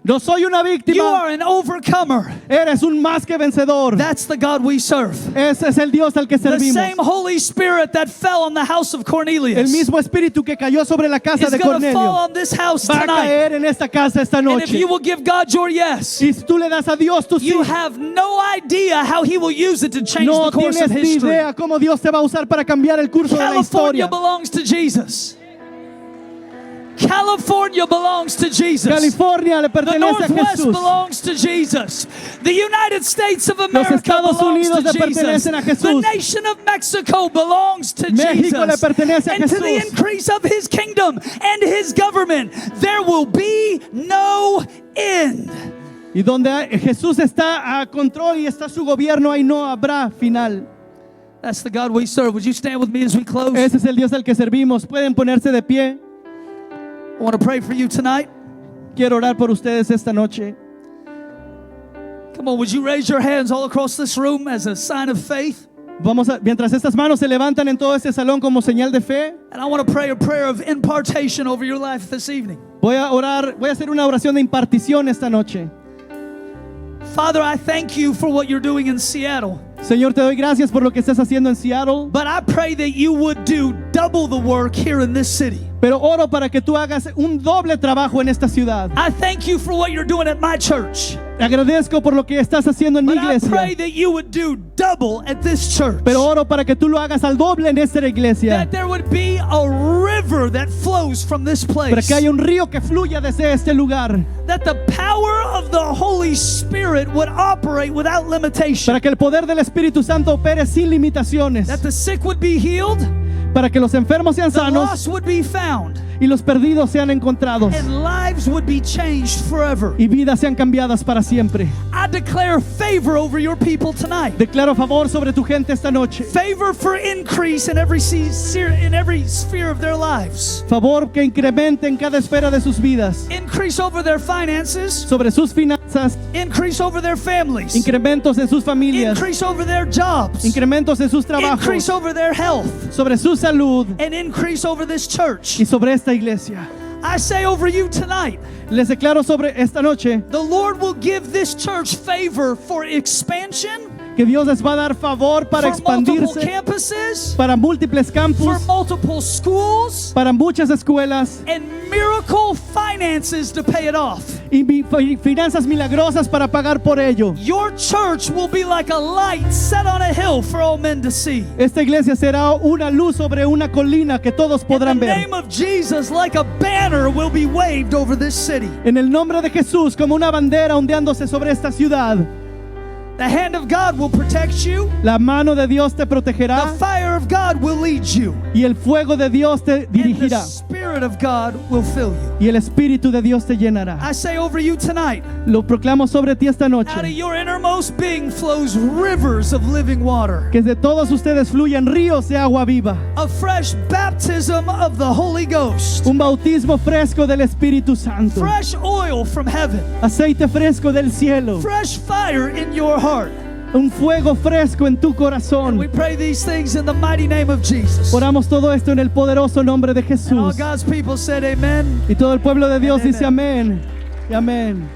No soy una You víctima. are an overcomer. Eres un más que vencedor. That's the God we serve. Ese es el Dios al que The servimos. same Holy Spirit that fell on the house of El Cornelius mismo espíritu que cayó sobre la casa is de going to fall Cornelio on this house va a tonight. caer en esta casa esta And if noche. you will give God your yes, Y si tú le das a Dios tu sí, you have no idea how He will use it to change no the course tienes of ni history. idea cómo Dios te va a usar para cambiar el curso de la California historia. belongs to Jesus. California belongs to Jesus. California le The pertenece a Northwest Jesús. belongs to Jesus. The United States of America Estados belongs Unidos to le Jesus. pertenecen a The Jesús. nation of Mexico belongs to México Jesus. le pertenece a And to the Jesús. increase of His kingdom and His government, there will be no end. Y donde Jesús está a control y está su gobierno, ahí no habrá final. That's the God we serve. Would you stand with me as we close? Ese es el Dios al que servimos. Pueden ponerse de pie. I want to pray for you tonight. Quiero orar por ustedes esta noche. Come on, would you raise your hands all across this room as a sign of faith? Mientras estas manos se levantan en todo este salón como señal de fe, And I want to pray a prayer of impartation over your life this evening. voy a hacer una oración de impartición esta noche. Father, I thank you for what you're doing in Seattle. Señor, te doy gracias por lo que estás haciendo en Seattle, But I pray that you would do double the work here in this city. pero oro para que tú hagas un doble trabajo en esta ciudad. I thank you for what you're doing at my church. Agradezco por lo que estás haciendo en mi But I pray iglesia, that you would do double at this church. pero oro para que tú lo hagas al doble en esta iglesia, That there would be a river that flows from this para place. que haya un río que fluya desde este lugar, That the power of the Holy Spirit would operate without limitation. para que el poder del Espíritu Santo opere sin limitaciones, That the sick would be healed, para que los enfermos sean the sanos lost would be found, y los perdidos sean encontrados and lives would be changed forever. y vidas sean cambiadas para siempre. I declare favor over your people tonight. Declaro favor sobre tu gente esta noche. Favor for increase in every sphere of their lives. Favor que incremente en cada esfera de sus vidas, Increase over their finances. sobre sus finanzas, Increase over their families. incrementos en sus familias, Increase over their jobs. incrementos en sus Increase trabajos, over their health. sobre su salud And increase over this church. y sobre esta iglesia. I say over you tonight, Les declaro sobre esta noche the Lord will give this church favor for expansion, que Dios les va a dar favor para for multiple expandirse, campuses, para múltiples for campus, multiple schools, para muchas escuelas and miracle finances to pay it off. y finanzas milagrosas para pagar por ello. Your church will be like a light set on a hill for all men to see. Esta iglesia será una luz sobre una colina que todos In podrán the ver. name of Jesus, like a banner will be waved over this city. En el nombre de Jesús, como una bandera ondeándose sobre esta ciudad. The hand of God will protect you. La mano de Dios te The protegerá fire of God will lead you. y el fuego de Dios te And the dirigirá Spirit of God will fill you. y el Espíritu de Dios te llenará. I say over you tonight, Lo proclamo sobre ti esta out of noche, your innermost being flows rivers of living water. que de todos ustedes fluyan ríos de agua viva, A fresh baptism of the Holy Ghost. un bautismo fresco del Espíritu Santo, Fresh oil from heaven. aceite fresco del cielo, Fresh fire in your heart. un fuego fresco en tu We corazón. pray these things in the mighty name of Jesus. Oramos todo esto en el poderoso nombre de And all Jesús. God's people said amen. Y todo el pueblo de Dios Amen. dice amén y amén.